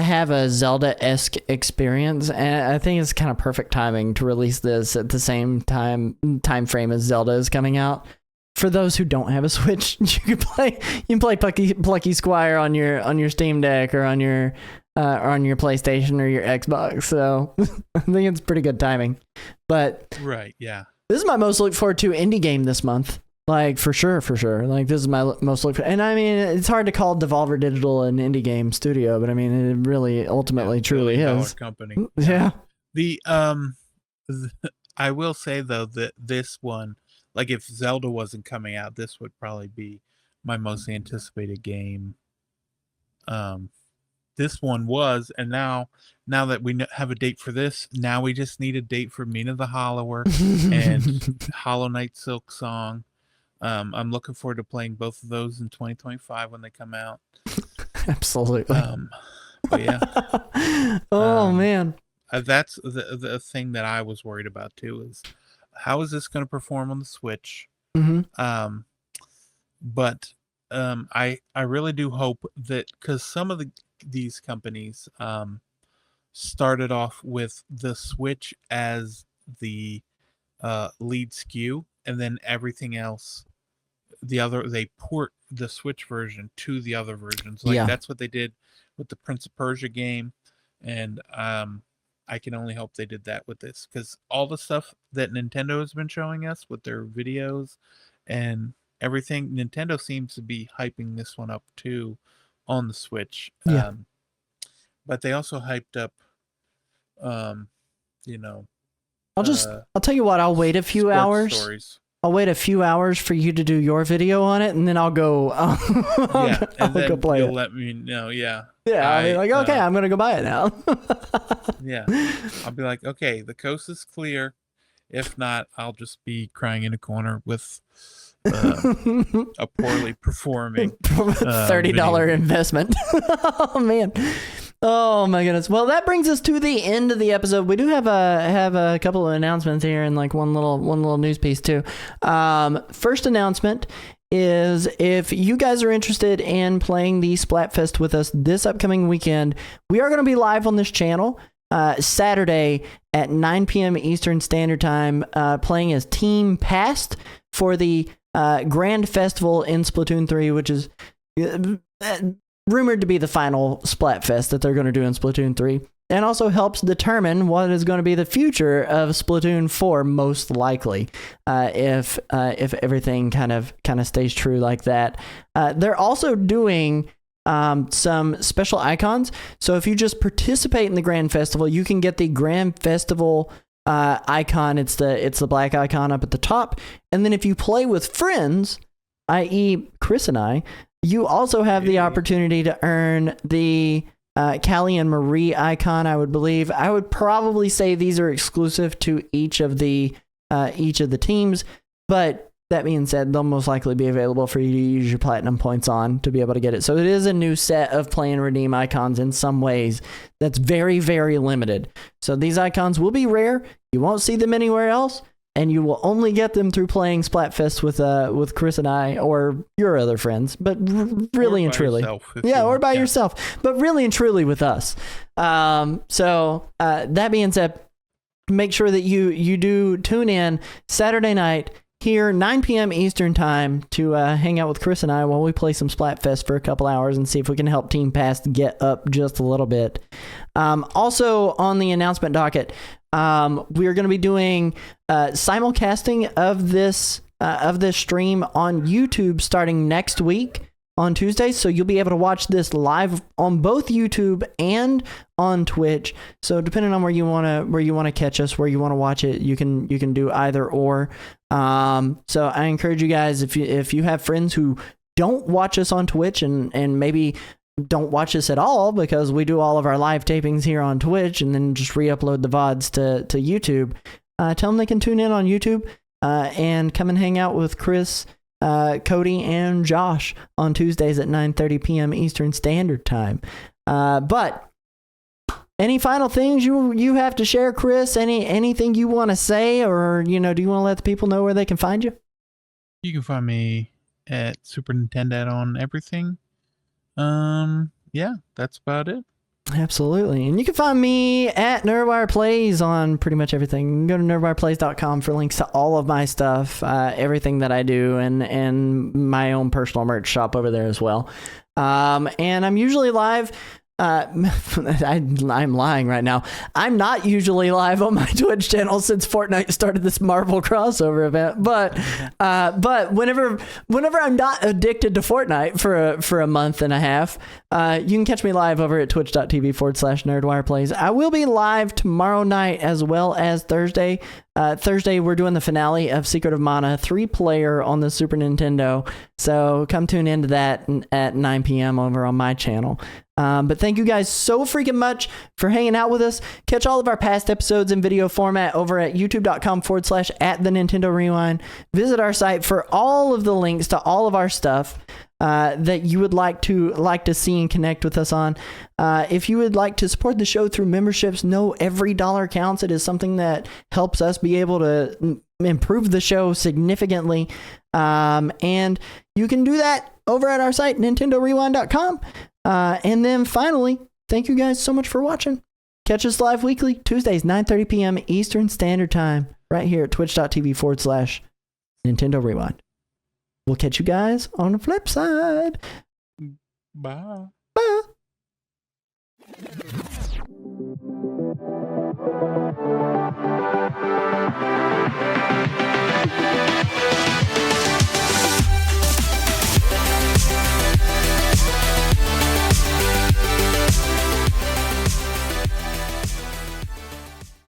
have a Zelda-esque experience, and I think it's kind of perfect timing to release this at the same time frame as Zelda is coming out. For those who don't have a Switch, you can play Plucky Squire on your Steam Deck or on your PlayStation or your Xbox. So I think it's pretty good timing. But right, yeah, this is my most look forward to indie game this month. Like, for sure. Like, this is my most look for. And I mean, it's hard to call Devolver Digital an indie game studio, but I mean, it really ultimately truly is. Company. Yeah. I will say, though, that this one, like, if Zelda wasn't coming out, this would probably be my most anticipated game. This one was, and now that we have a date for this, now we just need a date for Mina the Hollower and Hollow Knight Silk Song. I'm looking forward to playing both of those in 2025 when they come out. Absolutely. But yeah. Man. That's the thing that I was worried about too, is how is this going to perform on the Switch? Mm-hmm. But I really do hope that, because some of these companies started off with the Switch as the lead SKU, and then everything else, they port the Switch version to the other versions. Like that's what they did with the Prince of Persia game, and I can only hope they did that with this, because all the stuff that Nintendo has been showing us with their videos and everything, Nintendo seems to be hyping this one up too on the Switch. But they also hyped up I'll tell you what, I'll wait a few hours. Stories. I'll wait a few hours for you to do your video on it, and then I'll go. I'll go play you'll it. Let me know. Yeah. Yeah. I'll be like, okay, I'm gonna go buy it now. Yeah. I'll be like, okay, the coast is clear. If not, I'll just be crying in a corner with a poorly performing $30 investment. Oh man. Oh my goodness. Well, that brings us to the end of the episode. We do have a couple of announcements here, and like one little news piece too. First announcement is, if you guys are interested in playing the Splatfest with us this upcoming weekend, we are going to be live on this channel Saturday at 9 p.m. Eastern Standard Time, playing as Team Past for the Grand Festival in Splatoon 3, which is rumored to be the final Splatfest that they're going to do in Splatoon 3, and also helps determine what is going to be the future of Splatoon 4, most likely, if everything kind of stays true like that. They're also doing some special icons. So if you just participate in the Grand Festival, you can get the Grand Festival icon. It's the black icon up at the top. And then if you play with friends, i.e. Chris and I, you also have the opportunity to earn the Callie and Marie icon, I would believe. I would probably say these are exclusive to each of the teams, but that being said, they'll most likely be available for you to use your platinum points on to be able to get it. So it is a new set of play and redeem icons in some ways that's very, very limited. So these icons will be rare. You won't see them anywhere else, and you will only get them through playing Splatfest with Chris and I or your other friends. But really and truly, or by yourself. But really and truly with us. So that being said, make sure that you do tune in Saturday night here, 9 p.m. Eastern time, to hang out with Chris and I while we play some Splatfest for a couple hours and see if we can help Team Pass get up just a little bit. Also on the announcement docket, we're going to be doing simulcasting of this stream on YouTube starting next week on Tuesday, so you'll be able to watch this live on both YouTube and on Twitch. So depending on where you want to catch us, where you want to watch it, you can do either or. So I encourage you guys, if you have friends who don't watch us on Twitch and maybe don't watch us at all, because we do all of our live tapings here on Twitch and then just re-upload the VODs to YouTube, tell them they can tune in on YouTube and come and hang out with Chris, Cody, and Josh on Tuesdays at 9:30 p.m. Eastern Standard Time. But any final things you have to share, Chris? Anything you want to say, or do you want to let the people know where they can find you? You can find me at Super Nintendo on everything. Yeah, that's about it. Absolutely. And you can find me at Nerdwire Plays on pretty much everything. You can go to nerdwireplays.com for links to all of my stuff, everything that I do, and my own personal merch shop over there as well. And I'm usually live. I'm lying right now. I'm not usually live on my Twitch channel since Fortnite started this Marvel crossover event. But whenever I'm not addicted to Fortnite for a month and a half, you can catch me live over at twitch.tv/NerdwirePlays. I will be live tomorrow night as well as Thursday. Thursday, we're doing the finale of Secret of Mana 3-player on the Super Nintendo. So come tune into that at 9 p.m. over on my channel. But thank you guys so freaking much for hanging out with us. Catch all of our past episodes in video format over at youtube.com/@the-Nintendo-Rewind. Visit our site for all of the links to all of our stuff that you would like to see and connect with us on. If you would like to support the show through memberships, know every dollar counts. It is something that helps us be able to improve the show significantly. And you can do that over at our site, nintendorewind.com. And then finally, thank you guys so much for watching. Catch us live weekly, Tuesdays, 9:30 p.m. Eastern Standard Time, right here at twitch.tv/Nintendo Rewind. We'll catch you guys on the flip side. Bye. Bye.